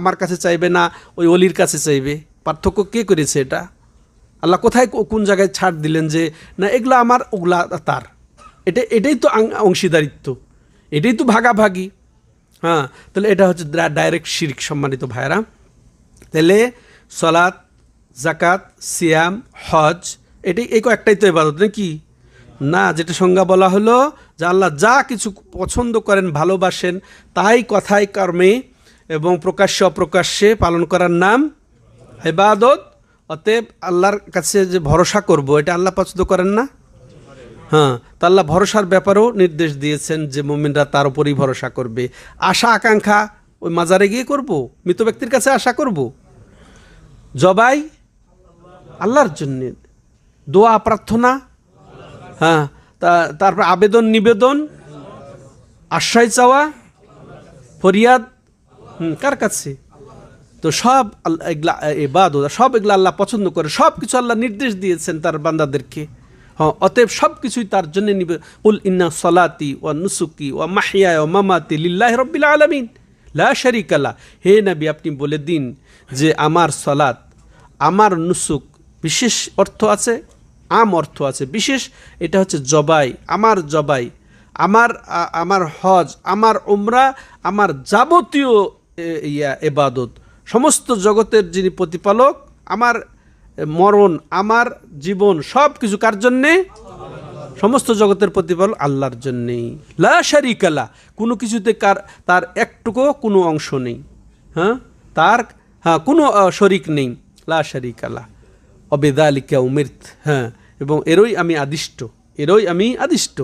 আমার কাছে চাইবে না, ওই অলির কাছে চাইবে? পার্থক্য কে করেছে এটা? আল্লাহ কোথায় কোন জায়গায় ছাড় দিলেন যে না এগুলো আমার, ওগুলা তার? এটাই তো অংশীদারিত্ব, এটাই তো ভাগাভাগি। হ্যাঁ, তাহলে এটা হচ্ছে ডাইরেক্ট শিরক। সম্মানিত ভাইরা, তাহলে সালাত, যাকাত, সিয়াম, হজ, এই কয়েকটাই তো ইবাদত নাকি? না, যেটা সংজ্ঞা বলা হলো যে আল্লাহ যা কিছু পছন্দ করেন, ভালোবাসেন, তাই কথায় কর্মে এবং প্রকাশ্যে অপ্রকাশ্যে পালন করার নাম ইবাদত। অতএব আল্লাহর কাছে যে ভরসা করব, এটা আল্লাহ পছন্দ করেন না? হ্যাঁ, তা আল্লাহ ভরসার ব্যাপারেও নির্দেশ দিয়েছেন যে মুমিনরা তার উপরই ভরসা করবে। আশা আকাঙ্ক্ষা ওই মাজারে গিয়ে করব, মৃত ব্যক্তির কাছে আশা করব? জবাই আল্লাহর জন্যে, দোয়া প্রার্থনা, হ্যাঁ, তারপর আবেদন নিবেদন, আশ্রয় চাওয়া, ফরিয়াদ, কার কাছে? তো সব এগুলা ইবাদত, সব এগুলা আল্লাহ পছন্দ করে, সব কিছু আল্লাহ নির্দেশ দিয়েছেন তার বান্দাদেরকে। হ্যাঁ, অতএব সব কিছুই তার জন্য নিবে। কুল ইন্না সলাতি ওয়া নুসুকি ওয়া মাহইয়া ওয়া মামাতি লিল্লাহি রাব্বিল আলামিন লা শারীকা লা। হে নবী, আপনি বলে দিন যে আমার সলাত, আমার নুসুক, বিশেষ অর্থ আছে, আম অর্থ আছে। বিশেষ এটা হচ্ছে জবাই, আমার জবাই, আমার হজ, আমার উমরা, আমার যাবতীয় ইবাদত, সমস্ত জগতের যিনি প্রতিপালক, আমার মরণ, আমার জীবন, সব কিছু কার জন্যে? সমস্ত জগতের প্রতিপালক আল্লাহর জন্যেই। লা শারীকা লা, কোনো কিছুতে তার একটুকু কোনো অংশ নেই। হ্যাঁ, কোনো শরিক নেই। লা শারীকা লা অবিযালিকা উমিরত। হ্যাঁ, এবং এরই আমি আদিষ্ট।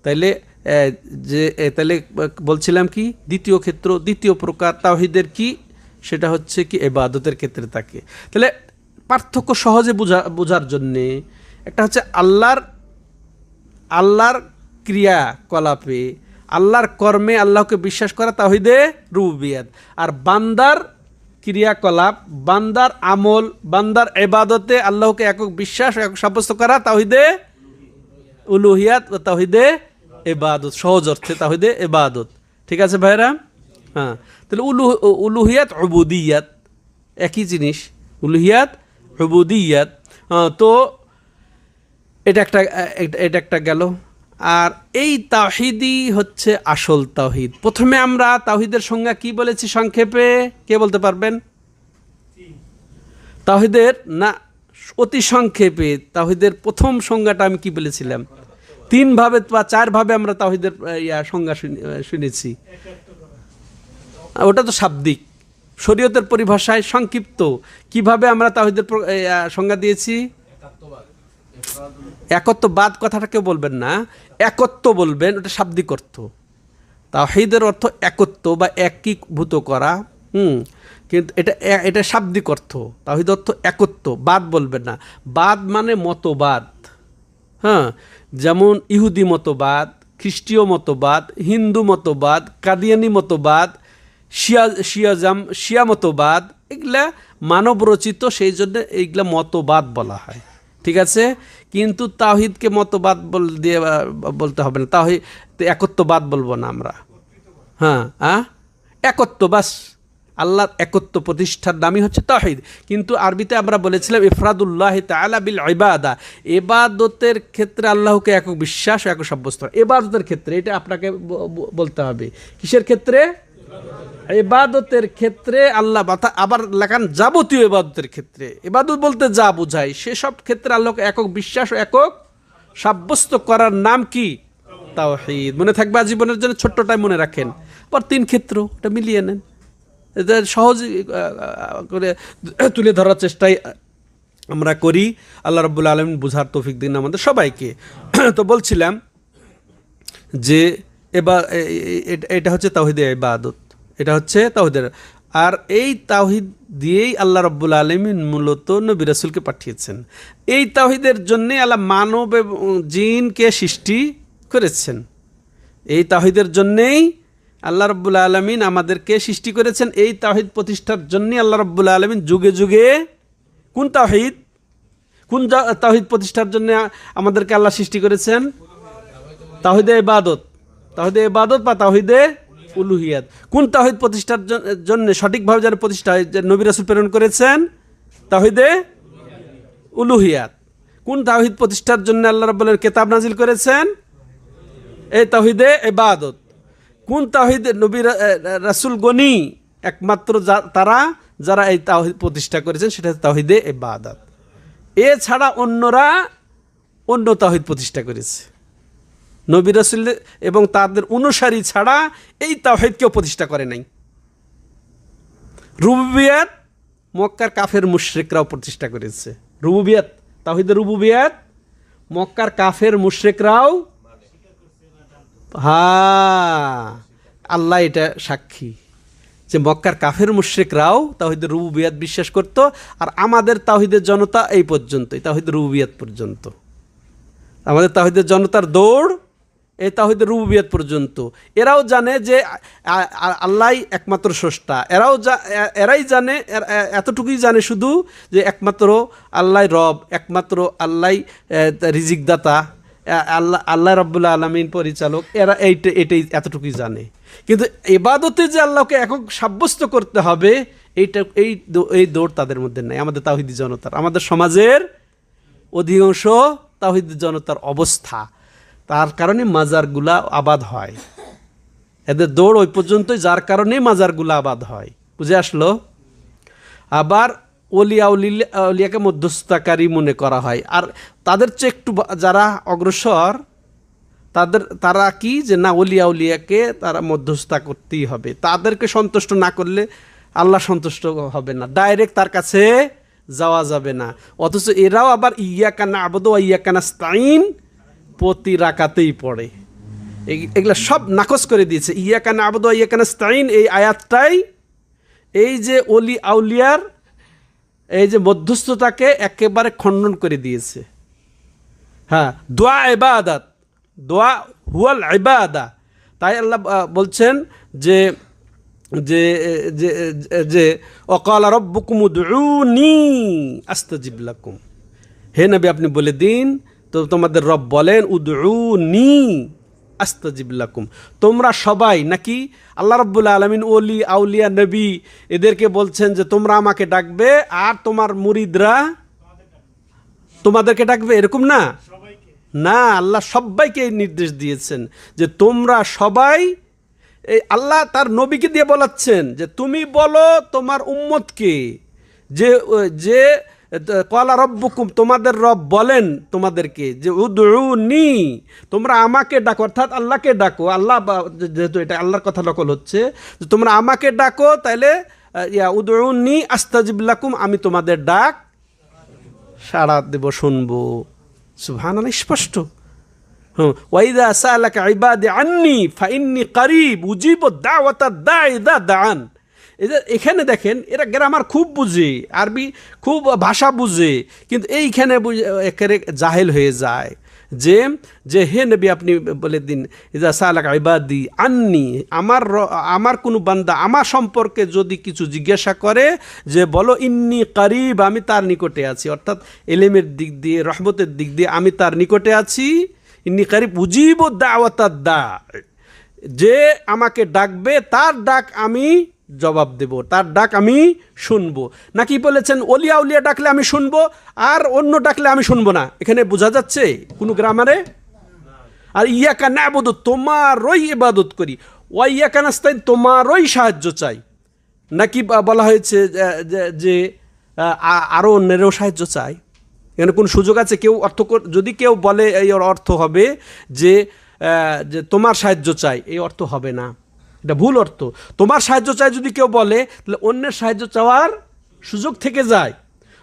তাইলে তাইলে বলছিলাম কি, দ্বিতীয় প্রকার তাওহীদের কি? সেটা হচ্ছে কি ইবাদতের ক্ষেত্রে থাকে। তাহলে পার্থক্য সহজে বোঝার জন্যে একটা হচ্ছে আল্লাহর ক্রিয়াকলাপে, আল্লাহর কর্মে আল্লাহকে বিশ্বাস করা তাওহীদে রুবুবিয়্যাত। আর বান্দার ক্রিয়াকলাপ, বান্দার আমল, বান্দার ইবাদতে আল্লাহকে একক বিশ্বাস, একক সাব্যস্ত করা তাওহীদে উলুহিয়াত ও তাওহীদে ইবাদত। সহজ অর্থে তাওহীদে ইবাদত। ঠিক আছে ভাইরা? হ্যাঁ, তাহলে উলুহিয়াত উবুদিয়াত একই জিনিস। উলুহিয়াত উবুদিয়াত। তো এটা একটা গেল। আর এই তাওহীদই হচ্ছে আসল তাওহীদ। প্রথমে আমরা তাওহীদের সংজ্ঞা কি বলেছি সংক্ষেপে? কে বলতে পারবেন? তাওহীদের না, অতি সংক্ষেপে তাওহীদের প্রথম সংজ্ঞাটা আমি কি বলেছিলাম? 3 ভাবে বা 4 ভাবে আমরা তাওহীদের সংজ্ঞা শুনেছি। ওটা তো শাব্দিক, শরীয়তের পরিভাষায় সংক্ষিপ্ত। কিভাবে আমরা তাওহীদের সংজ্ঞা দিয়েছি? একত্ববাদ কথাটা কেউ বলবেন না, একত্ব বলবেন, ওটা শাব্দিক অর্থ। তাওহীদের অর্থ একত্ব বা একীভূত করা। কিন্তু এটা শাব্দিক অর্থ। তাওহীদ অর্থ একত্ব, বাদ বলবেন না। বাদ মানে মতবাদ। হ্যাঁ, যেমন ইহুদি মতবাদ, খ্রিস্টীয় মতবাদ, হিন্দু মতবাদ, কাদিয়ানি মতবাদ, শিয়া মতবাদ, এগুলা মানব রচিত, সেই জন্য এইগুলা মতবাদ বলা হয়। ঠিক আছে? কিন্তু তাওহীদকে মতবাদ দিয়ে বলতে হবে না। তাওহীদ একত্ববাদ বলবো না আমরা। হ্যাঁ, একত্ব, বাস আল্লাহর একত্ব প্রতিষ্ঠার নামই হচ্ছে তাওহীদ। কিন্তু আরবিতে আমরা বলেছিলাম ইফরাদুল্লাহ তাআলা বিল ইবাদা, ইবাদতের ক্ষেত্রে আল্লাহকে একক বিশ্বাস ও একক সাব্যস্ত। ইবাদতের ক্ষেত্রে এটা আপনাকে বলতে হবে, কিসের ক্ষেত্রে? ইবাদতের ক্ষেত্রে আল্লাহ, আবার লেখান যাবতীয় ইবাদতের ক্ষেত্রে। ইবাদত বলতে যা বোঝায় সেসব ক্ষেত্রে আল্লাহকে একক বিশ্বাস ও একক সাব্যস্ত করার নাম কি? তাওহীদ। মনে থাকবে আজীবনের জন্য, ছোট্টটাই মনে রাখেন। পর 3 ক্ষেত্র, এটা মিলিয়ে নেন, এটা সহজ করে তুলে ধরার চেষ্টাই আমরা করি। আল্লাহ রাব্বুল আলামিন বুঝার তৌফিক দিন আমাদের সবাইকে। তো বলছিলাম যে এবার এটা হচ্ছে তাওহীদের ইবাদত, এটা হচ্ছে তাওহীদের। আর এই তাওহীদ দিয়েই আল্লাহ রাব্বুল আলামিন মূলত নবী রাসূলকে পাঠিয়েছেন। এই তাওহীদের জন্য আল্লাহ মানব এবং জিনকে সৃষ্টি করেছেন। এই তাওহীদের জন্যেই আল্লাহ রাব্বুল আলামিন আমাদেরকে সৃষ্টি করেছেন। এই তাওহীদ প্রতিষ্ঠার জন্য আল্লাহ রাব্বুল আলামিন যুগে যুগে কোন তাওহীদ প্রতিষ্ঠার জন্য আমাদেরকে আল্লাহ সৃষ্টি করেছেন? তাওহীদে ইবাদত, তাওহীদে ইবাদত বা তাওহীদে উলুহিয়াত। কোন তাওহীদ প্রতিষ্ঠার জন্য সঠিকভাবে যারা প্রতিষ্ঠা হয়, নবী রাসূল প্রেরণ করেছেন? তাওহীদে উলুহিয়াত। কোন তাওহীদ প্রতিষ্ঠার জন্য আল্লাহ রাব্বুল আলামিন কিতাব নাজিল করেছেন? এই তাওহীদে ইবাদত। কোন তাওহীদে নবী রাসূল গনি একমাত্র তারা যারা এই তাওহীদ প্রতিষ্ঠা করেছেন, সেটা তাওহীদে ইবাদত। এছাড়া অন্যরা অন্য তাওহীদ প্রতিষ্ঠা করেছে। নবী রাসূল এবং তাদের অনুসারী ছাড়া এই তাওহীদ কেউ প্রতিষ্ঠা করে নাই। রুবুবিয়াত মক্কার কাফের মুশরিকরাও প্রতিষ্ঠা করেছে। রুবুবিয়াত, তাওহীদে রুবুবিয়াত মক্কার কাফের মুশরিকরাও, আল্লাহ এটা সাক্ষী যে মক্কার কাফের মুশরিকরাও তাওহীদের রুবুবিয়াত বিশ্বাস করত। আর আমাদের তাওহীদের জনতা এই পর্যন্তই, তাওহীদের রুবুবিয়াত পর্যন্ত। আমাদের তাওহীদের জনতার দৌড় এই তাওহীদের রুবুবিয়াত পর্যন্ত। এরাও জানে যে আল্লাহই একমাত্র স্রষ্টা। এরাই জানে, এতটুকুই জানে শুধু যে একমাত্র আল্লাহই রব, একমাত্র আল্লাহই রিজিকদাতা, আল্লাহ রাব্বুল আলামিন পরিচালক। এরা এটাই এতটুকুই জানে। কিন্তু ইবাদতে যে আল্লাহকে একক সাব্যস্ত করতে হবে, এই দৌড় তাদের মধ্যে নাই, আমাদের তাওহীদি জনতার। আমাদের সমাজের অধিকাংশ তাওহীদি জনতার অবস্থা, তার কারণে মাজারগুলা আবাদ হয়। এদের দৌড় ওই পর্যন্তই, যার কারণে মাজারগুলা আবাদ হয়। বুঝে আসলো? আবার ওলিয়াকে মধ্যস্থতাকারী মনে করা হয়। আর তাদের চেয়ে একটু যারা অগ্রসর, তারা কি যে না, ওলিয়াকে তারা মধ্যস্থতা করতেই হবে। তাদেরকে সন্তুষ্ট না করলে আল্লাহ সন্তুষ্ট হবে না, ডাইরেক্ট তার কাছে যাওয়া যাবে না। অথচ এরাও আবার ইয়াকা না'বুদু ওয়া ইয়াকা নাস্তাঈন প্রতি রাকাতেই পড়ে। এগুলা সব নাকচ করে দিয়েছে। ইয়াকা না'বুদু ওয়া ইয়াকা নাস্তাঈন এই আয়াতটাই এই যে ওলি আউলিয়ার এই যে মধ্যস্থতাকে একেবারে খণ্ডন করে দিয়েছে। হ্যাঁ, দোয়া ইবাদত, দোয়া হুয়াল ইবাদা। তাই আল্লাহ বলছেন যে যে যে যে ওয়াকালা রাব্বুকুম উদউনি আস্তাজিব লাকুম। হে নবী, আপনি বলে দিন, তো তোমাদের রব বলেন উদউনি আস্তাজিব লাকুম। তোমরা সবাই নাকি আল্লাহ রাব্বুল আলামিন ওলি আউলিয়া নবী এদেরকে বলছেন যে তোমরা আমাকে ডাকবে আর তোমার মুরিদরা তোমাদেরকে ডাকবে, এরকম না? না, আল্লাহ সবাইকে এই নির্দেশ দিয়েছেন যে তোমরা সবাই, এই আল্লাহ তার নবীকে দিয়ে বলাচ্ছেন যে তুমি বলো তোমার উম্মতকে যে যে ক্বালা রাব্বুকুম, তোমাদের রব বলেন তোমাদেরকে যে উদউনি, তোমরা আমাকে ডাকো, অর্থাৎ আল্লাহকে ডাকো। আল্লাহ যেহেতু এটা আল্লাহর কথা নকল হচ্ছে, যে তোমরা আমাকে ডাকো, তাইলে উদউনি আস্তাজিব লাকুম, আমি তোমাদের ডাক সাড়া দেব, শুনবো। সুবহানাল্লাহ, স্পষ্ট। ওয়াইদা সালাকা ইবাদি আন্নি ফাইন্নি করিব উজিবু দাওয়াতা দাঈ ইযা দাআন। এখানে দেখেন, এরা গ্রামার খুব বুঝে, আরবি খুব ভাষা বুঝে, কিন্তু এইখানে একেবারে জাহেল হয়ে যায় যে যে হে নবী, আপনি বলে দিন ইযা সালাকা ইবাদি আন্নি, আমার কোনো বান্দা আমার সম্পর্কে যদি কিছু জিজ্ঞাসা করে, যে বলো ইন্নি করিব, আমি তার নিকটে আছি, অর্থাৎ এলেমের দিক দিয়ে, রহমতের দিক দিয়ে আমি তার নিকটে আছি। ইন্নি করিব উজিবু দাওয়াতাদ দা, যে আমাকে ডাকবে তার ডাক আমি জবাব দেব, তার ডাক আমি শুনবো। নাকি বলেছেন ওলিয়া উলিয়া ডাকলে আমি শুনবো আর অন্য ডাকলে আমি শুনবো না? এখানে বোঝা যাচ্ছে কোনো গ্রামারে? আর ইয়াকা নাবুদু, তোমারই ইবাদত করি, ওয়া ইয়াকা নাস্তাইন, তোমারই সাহায্য চাই। নাকি বলা হয়েছে যে আরও অন্যেরও সাহায্য চাই? এখানে কোন সুযোগ আছে? কেউ যদি কেউ বলে এই অর্থ হবে যে তোমার সাহায্য চাই, এই অর্থ হবে না, এটা ভুল অর্থ। তোমার সাহায্য চাই যদি কেউ বলে, তাহলে অন্যের সাহায্য চাওয়ার সুযোগ থেকে যায়।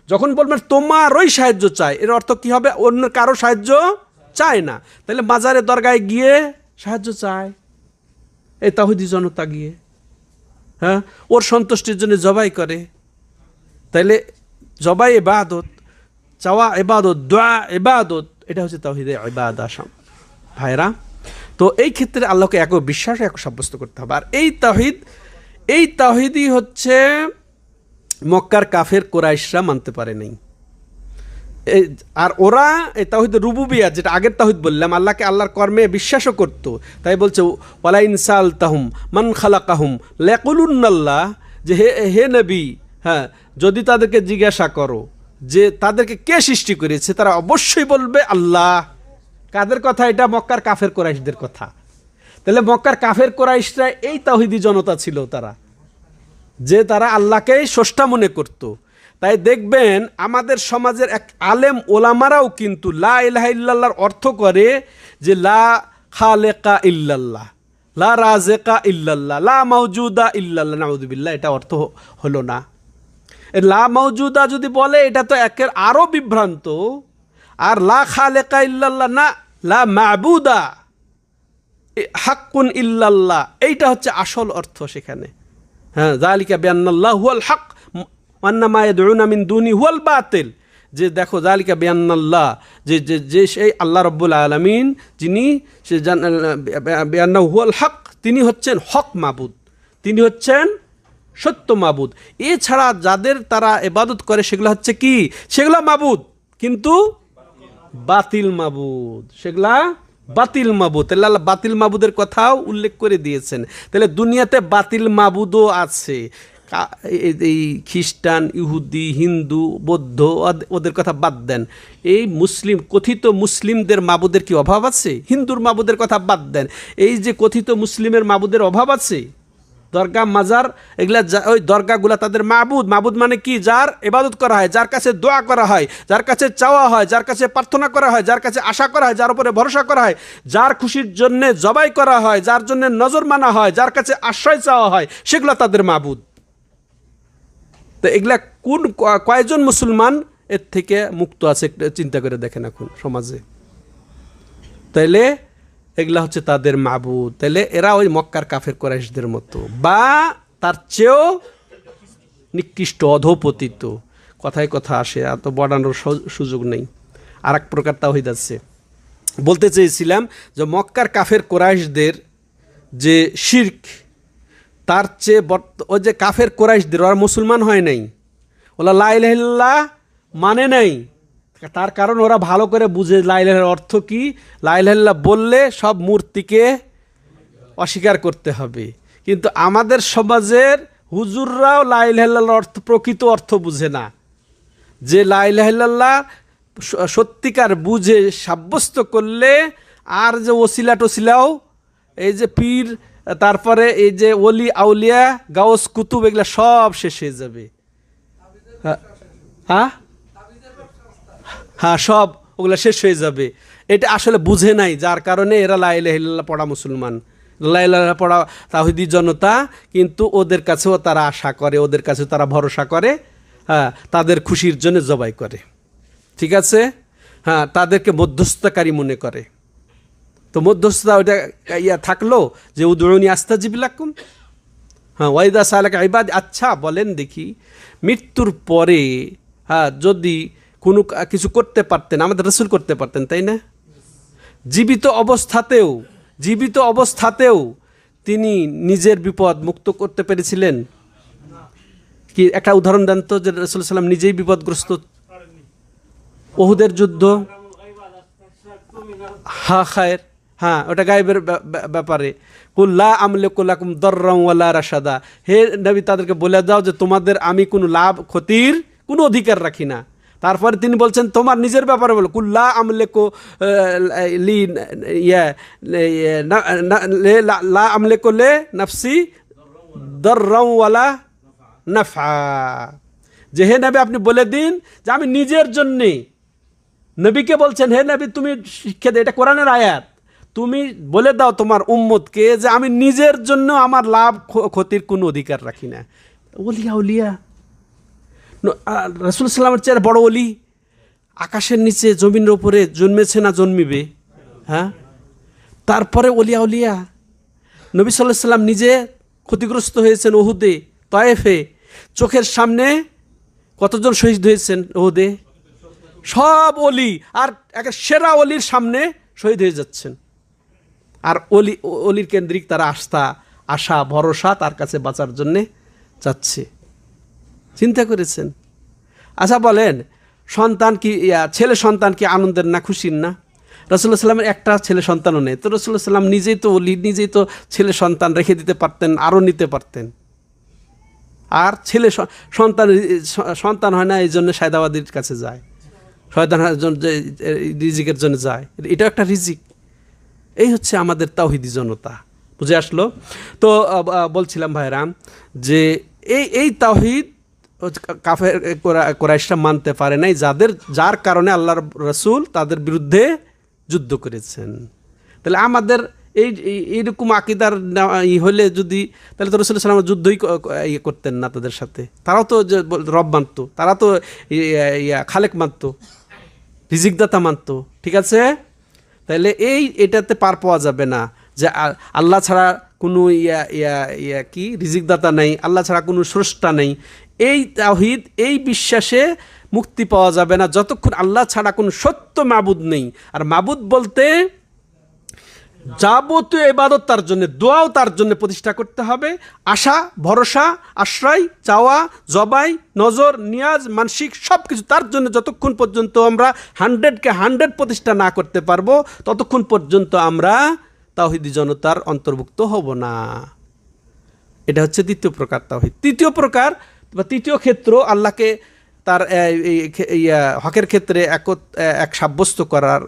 যখন বলবেন তোমারই সাহায্য চাই, এর অর্থ কি হবে? অন্য কারো সাহায্য চায় না। তাহলে মাজারে দরগায় গিয়ে সাহায্য চায় এই তাওহীদি জনতা গিয়ে, হ্যাঁ, ওর সন্তুষ্টির জন্য জবাই করে। তাইলে জবাই ইবাদত, চাওয়া ইবাদত, দোয়া ইবাদত, এটা হচ্ছে তাওহীদে ইবাদত। ভাইরা, তো এই ক্ষেত্রে আল্লাহকে এক বিশ্বাস, এক সাব্যস্ত করতে হবে। আর এই তাওহীদই হচ্ছে মক্কার কাফের কুরাইশরা মানতে পারে নাই। আর ওরা এই তাওহীদ রুবুবিয়া, যেটা আগের তাওহীদ বললাম, আল্লাহকে আল্লাহর কর্মে বিশ্বাসও করতো। তাই বলছে ওয়ালা ইনসাল তাহুম মান খালাকাহুম লায়াকুলুন্নাল্লাহ, যে হে নবী, হ্যাঁ, যদি তাদেরকে জিজ্ঞাসা করো যে তাদেরকে কে সৃষ্টি করেছে, তারা অবশ্যই বলবে আল্লাহ। কাদের কথা এটা? মক্কার কাফের কুরাইশদের কথা। তাহলে মক্কার কাফের কুরাইশরা এই তাওহীদি জনতা ছিল, তারা আল্লাহকেই স্রষ্টা মনে করত। তাই দেখবেন আমাদের সমাজের এক আলেম ওলামারাও কিন্তু লা ইলাহা ইল্লাল্লাহর অর্থ করে যে লা খালেকা ইল্লাল্লাহ, লা রাজেকা ইল্লাল্লাহ, লা মাওজুদা ইল্লাল্লাহ। নাউযুবিল্লাহ, এটা অর্থ হলো না। লা মাওজুদা যদি বলে, এটা তো একের আরো বিভ্রান্ত। আর লা খালেকা ইল্লাল্লাহ না, লা মাবুদা হাক্কুন ইল্লাল্লাহ, এইটা হচ্ছে আসল অর্থ সেখানে। হ্যাঁ, যালিকা বিআন্নাল্লাহু হুয়াল হক ওয়ান্না মা ইয়াদউনা মিন দুনি হুয়াল বাতিল। যে দেখো, যালিকা বিআন্নাল্লাহ, যে সেই আল্লাহ রাব্বুল আলামিন, যিনি সে বিআন্নাহু হুয়াল হক, তিনি হচ্ছেন হক মাবুদ, তিনি হচ্ছেন সত্য মাবুদ। এছাড়া যাদের তারা ইবাদত করে সেগুলো হচ্ছে কি? সেগুলো মাবুদ, কিন্তু বাতিল মাবুদ, সেগুলা বাতিল মাবুদ। তাহলে আল্লাহ বাতিল মাবুদের কথাও উল্লেখ করে দিয়েছেন। তাহলে দুনিয়াতে বাতিল মাবুদও আছে। এই খ্রিস্টান, ইহুদি, হিন্দু, বৌদ্ধ, ওদের কথা বাদ দেন। এই মুসলিম, কথিত মুসলিমদের মাবুদের কি অভাব আছে? হিন্দুর মাবুদের কথা বাদ দেন, এই যে কথিত মুসলিমের মাবুদের অভাব আছে? দরগা, মাজার, এগুলা, ওই দরগাগুলা তাদের মাবুদ। মাবুদ মানে কি? যার ইবাদত করা হয়, যার কাছে দোয়া করা হয়, যার কাছে চাওয়া হয়, যার কাছে প্রার্থনা করা হয়, যার কাছে আশা করা হয়, যার উপরে ভরসা করা হয়, যার খুশির জন্য জবাই করা হয়, যার জন্য নজর মানা হয়, যার কাছে আশ্রয় চাওয়া হয়, সেগুলো তাদের মাবুদ। তো এগুলা কয়জন মুসলমান এর থেকে মুক্ত আছে? চিন্তা করে দেখেন এখন সমাজে। তাইলে এগুলা হচ্ছে তাদের মাবুদ। তাইলে এরা ওই মক্কার কাফের কুরাইশদের মতো বা তার চেয়েও নিকৃষ্ট, অধপতিত। কথায় কথা আসে, এত বাড়ানোর সুযোগ নেই। আর এক প্রকার তাওহীদ আছে। বলতে চেয়েছিলাম যে মক্কার কাফের কুরাইশদের যে শিরক, তার চেয়ে ওই যে কাফের কুরাইশদের, ওরা মুসলমান হয় নাই, ওরা লা ইলাহা ইল্লাল্লাহ মানে নাই। তার কারণ ওরা ভালো করে বুঝে লা ইলাহার অর্থ কি। লা ইলাহা ইল্লাল্লাহ বললে সব মূর্তিকে অস্বীকার করতে হবে। কিন্তু আমাদের সমাজের হুজুররাও লা ইলাহা ইল্লাল্লাহর অর্থ, প্রকৃত অর্থ বুঝে না। যে লা ইলাহা ইল্লাল্লাহ সত্যিকার বুঝে সাব্যস্ত করলে আর যে ওসিলা টসিলাও, এই যে পীর, তারপরে এই যে ওলি আউলিয়া, গাউস কুতুব, এগুলা সব শেষ হয়ে যাবে। হ্যাঁ, সব ওগুলা শেষ হয়ে যাবে। এটা আসলে বুঝে নাই, যার কারণে এরা লা ইলাহা ইল্লাল্লাহ পড়া মুসলমান, লা ইলাহা পড়া তাওহীদি জনতা। কিন্তু ওদের কাছেও তারা আশা করে, ওদের কাছেও তারা ভরসা করে, হ্যাঁ, তাদের খুশির জন্য জবাই করে। ঠিক আছে, হ্যাঁ, তাদেরকে মধ্যস্থতাকারী মনে করে। তো মধ্যস্থতা ওইটা থাকলো যে উদউনি আস্তাজিব লাকুম, হ্যাঁ, ওয়াইদা সালাকা ইবাদি। আচ্ছা বলেন দেখি, মৃত্যুর পরে, হ্যাঁ, যদি কোনো কিছু করতে পারতেন, আমাদের রাসূল করতে পারতেন, তাই না? জীবিত অবস্থাতেও তিনি নিজের বিপদ মুক্ত করতে পেরেছিলেন কি? একটা উদাহরণ দেন তো, যে রাসূল সাল্লাল্লাহু আলাইহি ওয়াসাল্লাম নিজেই বিপদগ্রস্ত। উহুদের যুদ্ধ, হ্যাঁ, ওটা গায়েবের ব্যাপারে। কুল লা আমলিকু লাকুম দাররান ওয়ালা রাশাদা, হে নবী তাদেরকে বলে দাও যে তোমাদের আমি কোনো লাভ ক্ষতির কোনো অধিকার রাখি না। তারপরে তিনি বলছেন তোমার নিজের ব্যাপারে বলো, কুল লা আমলিকু লি লা আমলিকু লে নাফসি দাররান ওয়ালা নাফা, যে হে নবী আপনি বলে দিন যে আমি নিজের জন্যে, নবীকে বলছেন হে নবী তুমি শিক্ষা দে, এটা কোরআনের আয়াত, তুমি বলে দাও তোমার উম্মতকে যে আমি নিজের জন্য আমার লাভ ক্ষতির কোনো অধিকার রাখি না। ওলিয়া উলিয়া রাসূল সাল্লামের চেয়ে বড় ওলি আকাশের নিচে জমিনের উপরে জন্মেছে না জন্মিবে? হ্যাঁ, তারপরে ওলিয়া উলিয়া নবী সাল্লাল্লাহু আলাইহি সাল্লাম নিজে ক্ষতিগ্রস্ত হয়েছেন উহুদে, তায়েফে, চোখের সামনে কতজন শহীদ হয়েছেন উহুদে? সব ওলি, আর এক সেরা ওলির সামনে শহীদ হয়ে যাচ্ছেন। আর অলির কেন্দ্রিক তারা আশা ভরসা তার কাছে বাঁচার জন্যে যাচ্ছে। চিন্তা করেছেন? আচ্ছা বলেন, সন্তান কি ছেলে সন্তান কি আনন্দের না খুশির না? রাসূলুল্লাহ সাল্লামের একটা ছেলে সন্তানও নেই, তো রাসূলুল্লাহ সাল্লাম নিজেই তো ওলি, নিজেই তো ছেলে সন্তান রেখে দিতে পারতেন, আরও নিতে পারতেন। আর ছেলে সন্তান হয় না, এই জন্য সায়দাবাদীর কাছে যায়, শয়তানের জন্য রিজিকের জন্য যায়, এটা একটা রিজিক। এই হচ্ছে আমাদের তাওহীদি জনতা। বুঝে আসলো তো? বলছিলাম ভাইরাম যে এই তাওহীদ কাফের কুরাইশরা মানতে পারে নাই, যার কারণে আল্লাহর রাসূল তাদের বিরুদ্ধে যুদ্ধ করেছেন। তাহলে আমাদের এইরকম আকীদার হলে যদি, তাহলে তো রাসূল সাল্লাল্লাহু আলাইহি ওয়াসাল্লাম যুদ্ধই করতেন না তাদের সাথে। তারাও তো রব মানত, তারা তো খালেক মানত, রিজিকদাতা মানত। ঠিক আছে? তাহলে এটাতে পার পাওয়া যাবে না যে আল্লাহ ছাড়া কোনো কি রিজিকদাতা নেই, আল্লাহ ছাড়া কোনো স্রষ্টা নেই। এই তাওহীদ, এই বিশ্বাসে মুক্তি পাওয়া যাবে না যতক্ষণ আল্লাহ ছাড়া কোনো সত্য মাবুদ নেই। আর মাবুদ বলতে যাবতীয় ইবাদত তার জন্য, দোয়াও তার জন্য প্রতিষ্ঠা করতে হবে, আশা ভরসা আশ্রয় চাওয়া জবাই নজর নিয়াজ মানসিক সব কিছু তার জন্য। যতক্ষণ পর্যন্ত আমরা 100কে 100 প্রতিষ্ঠা না করতে পারবো ততক্ষণ পর্যন্ত আমরা তাওহীদি জনতার অন্তর্ভুক্ত হব না। এটা হচ্ছে দ্বিতীয় প্রকার তাওহীদ। তৃতীয় প্রকার বা তৃতীয় ক্ষেত্র, আল্লাহকে তার হকের ক্ষেত্রে এক সাব্যস্ত করার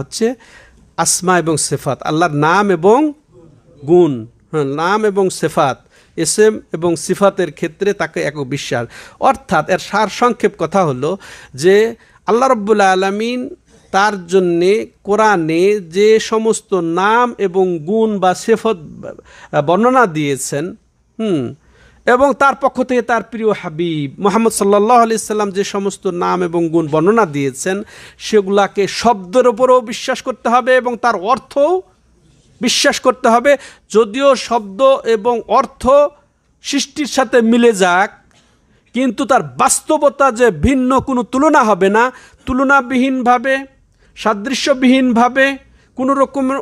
হচ্ছে আসমা এবং সিফাত, আল্লাহর নাম এবং গুণ। হ্যাঁ, নাম এবং সিফাত, ইসম এবং সিফাতের ক্ষেত্রে তাকে এক বিশ্বাস। অর্থাৎ এর সারসংক্ষেপ কথা হলো যে আল্লাহ রাব্বুল আলামিন তার জন্যে কোরআনে যে সমস্ত নাম এবং গুণ বা সিফত বর্ণনা দিয়েছেন, এবং তার পক্ষ থেকে তার প্রিয় হাবিব মুহাম্মদ সাল্লাল্লাহু আলাইহি সাল্লাম যে সমস্ত নাম এবং গুণ বর্ণনা দিয়েছেন, সেগুলাকে শব্দের উপরও বিশ্বাস করতে হবে এবং তার অর্থও বিশ্বাস করতে হবে। যদিও শব্দ এবং অর্থ সৃষ্টির সাথে মিলে যাক, কিন্তু তার বাস্তবতা যে ভিন্ন কোনো তুলনা হবে না, তুলনাবিহীনভাবে সাদৃশ্যবিহীনভাবে কোনো রকমের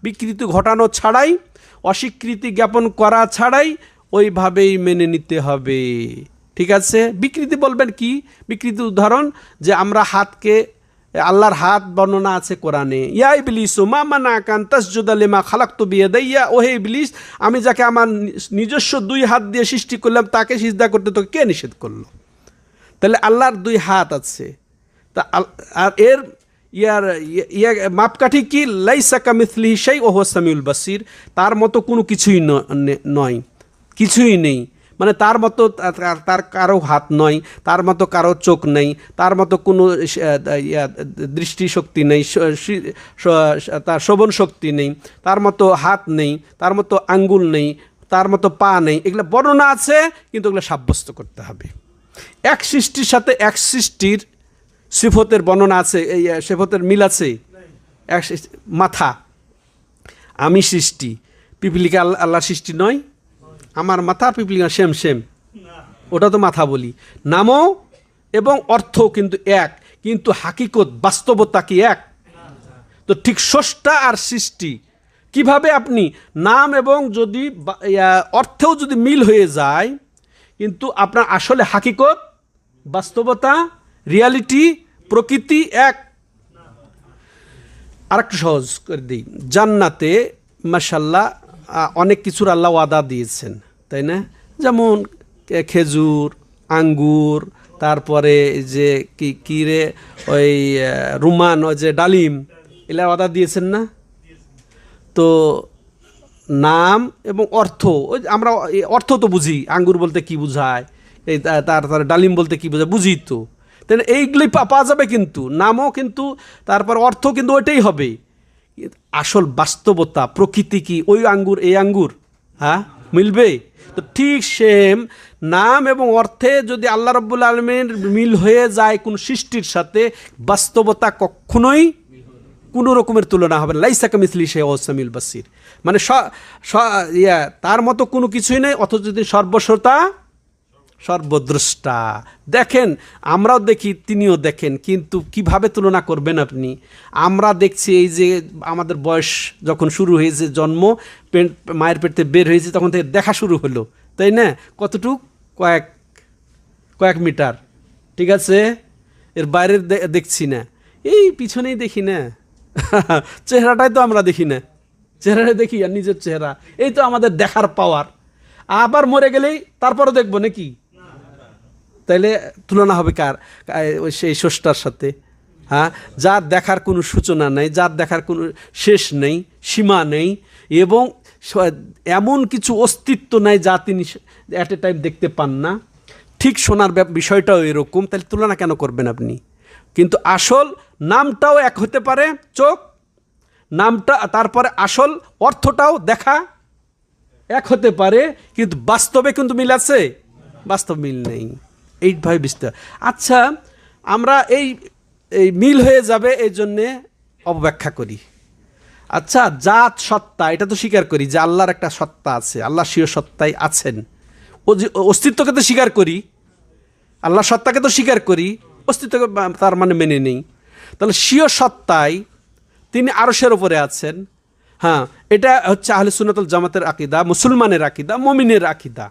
বিকৃতি ঘটানো ছাড়াই, অস্বীকৃতি জ্ঞাপন করা ছাড়াই ওইভাবেই মেনে নিতে হবে। ঠিক আছে? বিকৃতি বলবেন কি? বিকৃতি উদাহরণ যে আমরা হাতকে, আল্লাহর হাত বর্ণনা আছে কোরআনে, ইয়া ইবলিসু মা মানাকা আন তাসজুদা লিমা খালাকতু বিয়াদাইয়া, ওহে ইবলিস আমি যাকে আমার নিজস্ব 2 হাত দিয়ে সৃষ্টি করলাম তাকে সিজদা করতে তোকে কে নিষেধ করলো? তাহলে আল্লাহর 2 হাত আছে। তা আর এর মাপকাঠি কি? লাইসা কামিথলিহি শাই ওয়া হুয়াস সামিউল বাসির, তার মতো কোনো কিছুই নয়, কিছুই নেই। মানে তার মতো তার কারো হাত নয়, তার মতো কারো চোখ নেই, তার মতো কোনো দৃষ্টিশক্তি নেই, তার শ্রবণ শক্তি নেই, তার মতো হাত নেই, তার মতো আঙ্গুল নেই, তার মতো পা নেই। এগুলো বর্ণনা আছে, কিন্তু এগুলো সাব্যস্ত করতে হবে। এক সৃষ্টির সাথে এক সৃষ্টির সিফতের বর্ণনা আছে, এই সিফতের মিল আছে। এক মাথা, আমি সৃষ্টি, পিপিলিকা আল্লাহ সৃষ্টি নয়? আমার মাথা পিপিলিকা সেম, ওটা তো মাথা বলি। নামও এবং অর্থ কিন্তু এক, কিন্তু হাকিকত বাস্তবতা কি এক? তো ঠিক স্রষ্টা আর সৃষ্টি কিভাবে আপনি নাম এবং যদি অর্থেও যদি মিল হয়ে যায়, কিন্তু আপনার আসলে হাকিকত বাস্তবতা রিয়ালিটি প্রকৃতি এক। আরেকটু সহজ করে দিই, জান্নাতে মাশাল্লাহ অনেক কিছুর আল্লাহ ওয়াদা দিয়েছেন, তাই না? যেমন খেজুর, আঙ্গুর, তারপরে যে কি রে ওই রুমান, ওই যে ডালিম, এগুলা ওয়াদা দিয়েছেন না? তো নাম এবং অর্থ, ওই আমরা অর্থ তো বুঝি, আঙ্গুর বলতে কি বোঝায়, এই তার ডালিম বলতে কি বোঝায় বুঝি তো, তাই না? এইগুলোই পাওয়া যাবে, কিন্তু নামও কিন্তু, তারপর অর্থ কিন্তু ওইটাই হবে। আসল বাস্তবতা প্রকৃতি কি ওই আঙ্গুর এই আঙ্গুর, হ্যাঁ, মিলবে? তো ঠিক সেম নাম এবং অর্থে যদি আল্লাহ রাব্বুল আলামিনের মিল হয়ে যায় কোন সৃষ্টির সাথে, বাস্তবতা কখনোই কোনো রকমের তুলনা হবে না। লাইসা কামিসলিহি শাইউন ওয়াস সামিউল বাসির, মানে তার মতো কোনো কিছুই নেই, অথচ যদি সর্বশ্রোতা সর্বদ্রষ্টা। দেখেন, আমরাও দেখি, তিনিও দেখেন, কিন্তু কিভাবে তুলনা করবেন আপনি? আমরা দেখছি এই যে আমাদের বয়স যখন শুরু হয়েছে, জন্ম মায়ের পেটে বের হয়েছে, তখন থেকে দেখা শুরু হলো, তাই না? কতটুক? কয়েক মিটার, ঠিক আছে? এর বাইরের দেখছি না, এই পিছনেই দেখি না চেহারাটাই তো আমরা দেখি না, চেহারাটাই দেখি আর নিজের চেহারা, এই তো আমাদের দেখার পাওয়ার। আবার মরে গেলেই তারপরও দেখবো নাকি? তাইলে তুলনা হবে কার? সেই স্রষ্টার সাথে, হ্যাঁ, যার দেখার কোনো সূচনা নেই, যার দেখার কোনো শেষ নেই, সীমা নেই, এবং এমন কিছু অস্তিত্ব নাই যা তিনি অ্যাট এ টাইম দেখতে পান না। ঠিক শোনার বিষয়টাও এরকম, তাহলে তুলনা কেন করবেন আপনি? কিন্তু আসল নামটাও এক হতে পারে, চোখ নামটা, তারপরে আসল অর্থটাও দেখা এক হতে পারে, কিন্তু বাস্তবে কিন্তু মিল আছে? বাস্তব মিল নেই। এইভাবে বিস্তার। আচ্ছা, আমরা এই মিল হয়ে যাবে এই জন্যে অপব্যাখ্যা করি। আচ্ছা, জাত সত্তা, এটা তো স্বীকার করি যে আল্লাহর একটা সত্তা আছে, আল্লাহ স্বীয় সত্তায় আছেন, ও যে অস্তিত্বকে তো স্বীকার করি, আল্লাহ সত্তাকে তো স্বীকার করি, অস্তিত্বকে তার মানে মেনে নেই। তাহলে স্বীয় সত্তায় তিনি আরশের ওপরে আছেন, হ্যাঁ, এটা হচ্ছে আহলে সুন্নাত ওয়াল জামাতের আকীদা, মুসলমানের আকীদা, মুমিনের আকীদা।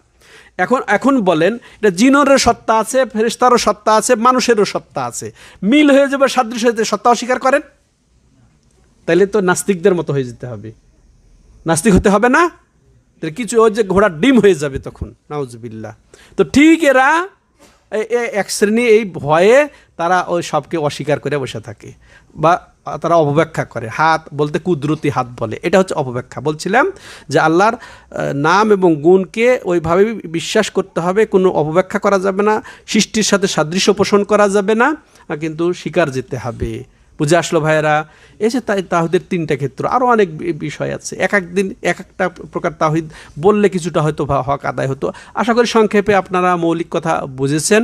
এখন বলেন, এটা জিনেরও সত্তা আছে, ফেরেশতারও সত্তা আছে, মানুষেরও সত্তা আছে, মিল হয়ে যাবে, সাদৃশ্য হয়ে যাবে, সত্তা অস্বীকার করেন, তাইলে তো নাস্তিকদের মতো হয়ে যেতে হবে, নাস্তিক হতে হবে না? তাহলে কিছু ওই যে ঘোড়ার ডিম হয়ে যাবে তখন, নাউজুবিল্লাহ। তো ঠিক এরা এক শ্রেণী এই ভয়ে তারা ওই সবকে অস্বীকার করে বসে থাকে, বা তারা অপব্যাখ্যা করে। হাত বলতে কুদরতি হাত বলে, এটা হচ্ছে অপব্যাখ্যা। বলছিলাম যে আল্লাহর নাম এবং গুণকে ওইভাবে বিশ্বাস করতে হবে, কোনো অপব্যাখ্যা করা যাবে না, সৃষ্টির সাথে সাদৃশ্য পোষণ করা যাবে না, কিন্তু স্বীকার যেতে হবে। বুঝে আসলো ভাইয়েরা? এসে তাহিদের তিনটা ক্ষেত্র, আরও অনেক বিষয় আছে, এক একদিন এক একটা প্রকার তাহিদ বললে কিছুটা হয়তো হক আদায় হতো। আশা করি সংক্ষেপে আপনারা মৌলিক কথা বুঝেছেন,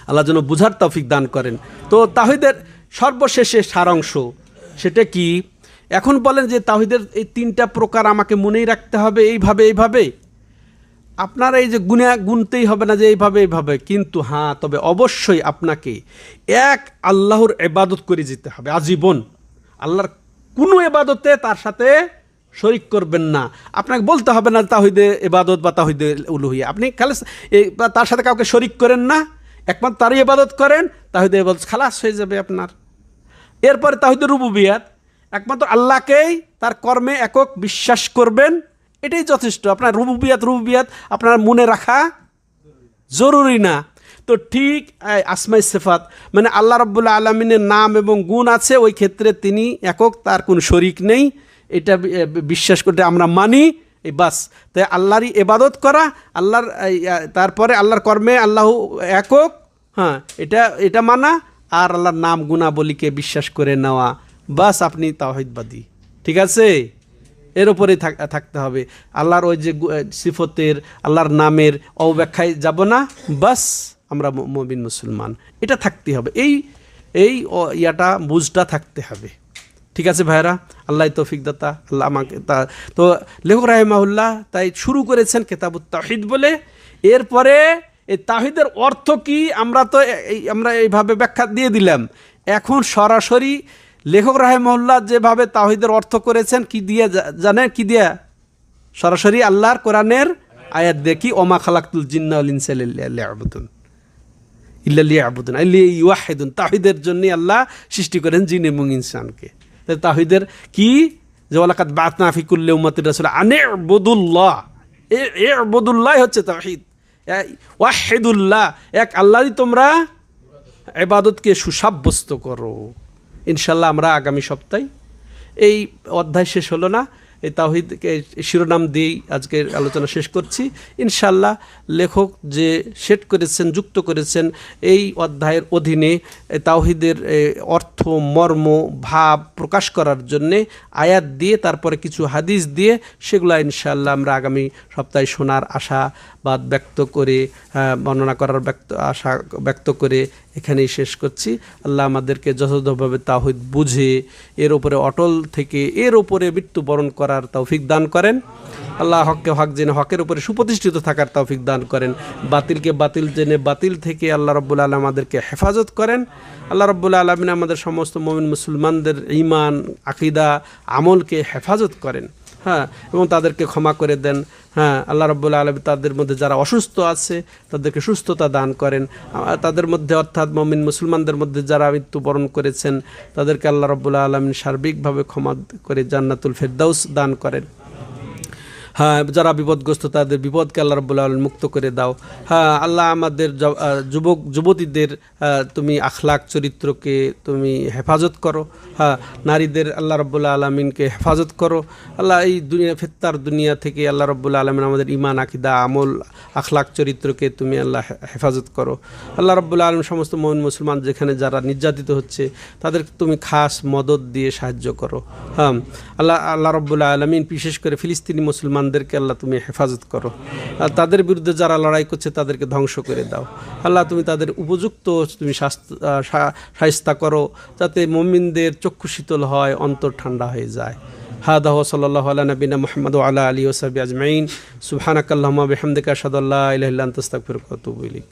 আল্লাহ যেন বুঝার তৌফিক দান করেন। তো তাহিদের সর্বশেষে সারাংশ সেটা কি? এখন বলেন যে তাহিদের এই তিনটা প্রকার আমাকে মনেই রাখতে হবে এইভাবে, আপনারা এই যে গুনতেই হবে না যে এইভাবে, কিন্তু হ্যাঁ, তবে অবশ্যই আপনাকে এক আল্লাহর ইবাদত করে যেতে হবে আজীবন। আল্লাহর কোনো ইবাদতে তার সাথে শরিক করবেন না। আপনাকে বলতে হবে না তাওহীদে ইবাদত বা তাওহীদে উলুহিয়া, আপনি খালি তার সাথে কাউকে শরিক করেন না, একমাত্র তারই ইবাদত করেন, তাওহীদে ইবাদত খালাস হয়ে যাবে আপনার। এরপরে তাওহীদে রুবুবিয়াত, একমাত্র আল্লাহকেই তার কর্মে একক বিশ্বাস করবেন, এটাই যথেষ্ট। আপনার রুবুবিয়াত আপনার মনে রাখা জরুরি না। তো ঠিক আসমাই সিফাত, মানে আল্লাহ রাব্বুল আলামিনের নাম এবং গুণ আছে, ওই ক্ষেত্রে তিনি একক, তার কোনো শরিক নেই, এটা বিশ্বাস করতে আমরা মানি, এই বাস। তাই আল্লাহরই ইবাদত করা, আল্লাহর তারপরে আল্লাহর কর্মে আল্লাহ একক, হ্যাঁ, এটা মানা, আর আল্লাহর নাম গুণাবলীকে বিশ্বাস করে নেওয়া, বাস, আপনি তাওহীদবাদী। ঠিক আছে? এর উপরেই থাকতে হবে। আল্লাহর ওই যে সিফতের, আল্লাহর নামের অব্যাখ্যায় যাব না, বাস আমরা মুমিন মুসলমান, এটা থাকতে হবে। এই ইয়াটা বুঝটা থাকতে হবে। ঠিক আছে ভাইরা, আল্লাহ তৌফিক দাতা, আল্লাহ আমাকে তো লেখক রাহিমাহুল্লাহ তাই শুরু করেছেন কিতাবুত তাওহীদ বলে। এরপরে এই তাওহীদের অর্থ কি আমরা এইভাবে ব্যাখ্যা দিয়ে দিলাম। এখন সরাসরি লেখক রাহিমাহুল্লাহ যেভাবে তাওহীদের অর্থ করেছেন, কি দিয়ে জানেন? কি দিয়ে? সরাসরি আল্লাহর কোরআনের আয়াত দেখি, ওমা খালাকতুল জিন্না ওয়াল ইনসা ইল্লা লিয়াবুদুন, তাওহীদের জন্য আল্লাহ সৃষ্টি করেন জিন এবং ইনসানকে। তাওহীদের কি, যে ওয়ালাকাদ বা'আথনা ফি কুল্লি উম্মাতির রাসূলা আন ইবুদুল্লাহ, ইবুদুল্লাহ হচ্ছে তাওহীদ, ওয়াহিদুল্লাহ, এক আল্লাহরই তোমরা ইবাদতকে সুসাব্যস্ত করো। ইনশাল্লাহ আমরা আগামী সপ্তাহে, এই অধ্যায় শেষ হলো না, এই তাওহীদকে শিরোনাম দিয়েই আজকের আলোচনা শেষ করছি। ইনশাল্লাহ লেখক যে সেট করেছেন, যুক্ত করেছেন এই অধ্যায়ের অধীনে তাওহীদের অর্থ, মর্ম, ভাব প্রকাশ করার জন্যে আয়াত দিয়ে, তারপরে কিছু হাদিস দিয়ে, সেগুলো ইনশাল্লাহ আমরা আগামী সপ্তাহে শোনার আশাবাদ ব্যক্ত করে, বর্ণনা করার আশা ব্যক্ত করে এখানেই শেষ করছি। আল্লাহ আমাদেরকে যথাযথভাবে তাওহীদ বুঝে এর উপরে অটল থেকে এর উপরে মৃত্যুবরণ করার তৌফিক দান করেন। আল্লাহ হককে হক জেনে হকের উপরে সুপ্রতিষ্ঠিত থাকার তৌফিক দান করেন। বাতিলকে বাতিল জেনে বাতিল থেকে আল্লাহ রাব্বুল আলামিন আমাদেরকে হেফাজত করেন। আল্লাহ রাব্বুল আলামিন আমাদের সমস্ত মুমিন মুসলমানদের ঈমান, আকীদা, আমলকে হেফাজত করেন, হ্যাঁ, এবং তাদেরকে ক্ষমা করে দেন। হ্যাঁ, আল্লাহ রাব্বুল আলামিন তাদের মধ্যে যারা অসুস্থ আছে তাদেরকে সুস্থতা দান করেন। তাদের মধ্যে অর্থাৎ মুমিন মুসলমানদের মধ্যে যারা মৃত্যুবরণ করেছেন তাদেরকে আল্লাহ রাব্বুল আলামিন সার্বিকভাবে ক্ষমা করে জান্নাতুল ফেরদাউস দান করেন। হ্যাঁ, যারা বিপদগ্রস্ত তাদের বিপদকে আল্লাহ রাব্বুল আলামিন মুক্ত করে দাও। হ্যাঁ আল্লাহ, আমাদের যুবক যুবতীদের তুমি আখলাক চরিত্রকে তুমি হেফাজত করো। হ্যাঁ, নারীদের আল্লাহ রাব্বুল আলামিনকে হেফাজত করো। আল্লাহ এই দুনিয়া ফিতনার দুনিয়া থেকে আল্লাহ রাব্বুল আলামিন আমাদের ঈমান, আকীদা, আমল, আখলাক চরিত্রকে তুমি আল্লাহ হেফাজত করো। আল্লাহ রাব্বুল আলামিন সমস্ত মুমিন মুসলমান যেখানে যারা নির্যাতিত হচ্ছে তাদেরকে তুমি খাস মদদ দিয়ে সাহায্য করো। হ্যাঁ আল্লাহ রাব্বুল আলামিন বিশেষ করে ফিলিস্তিনি মুসলমানদেরকে আল্লাহ তুমি হেফাজত করো। আর তাদের বিরুদ্ধে যারা লড়াই করছে তাদেরকে ধ্বংস করে দাও। আল্লাহ তুমি তাদের উপযুক্ত তুমি শায়েস্তা করো, যাতে মুমিনদের চক্ষু শীতল হয়, অন্তর ঠান্ডা হয়ে যায়। হাদা ওয়া সাল্লাল্লাহু আলা নবিনা মুহাম্মদ ওয়া আলা আলিহি ওয়া সাহবিহি আজমাইন। সুবহানাকাল্লাহুম্মা বিহামদিকা আশহাদু আল্লা ইলাহা ইল্লা আনতা আস্তাগফিরুকা ওয়া আতুবু ইলাইক।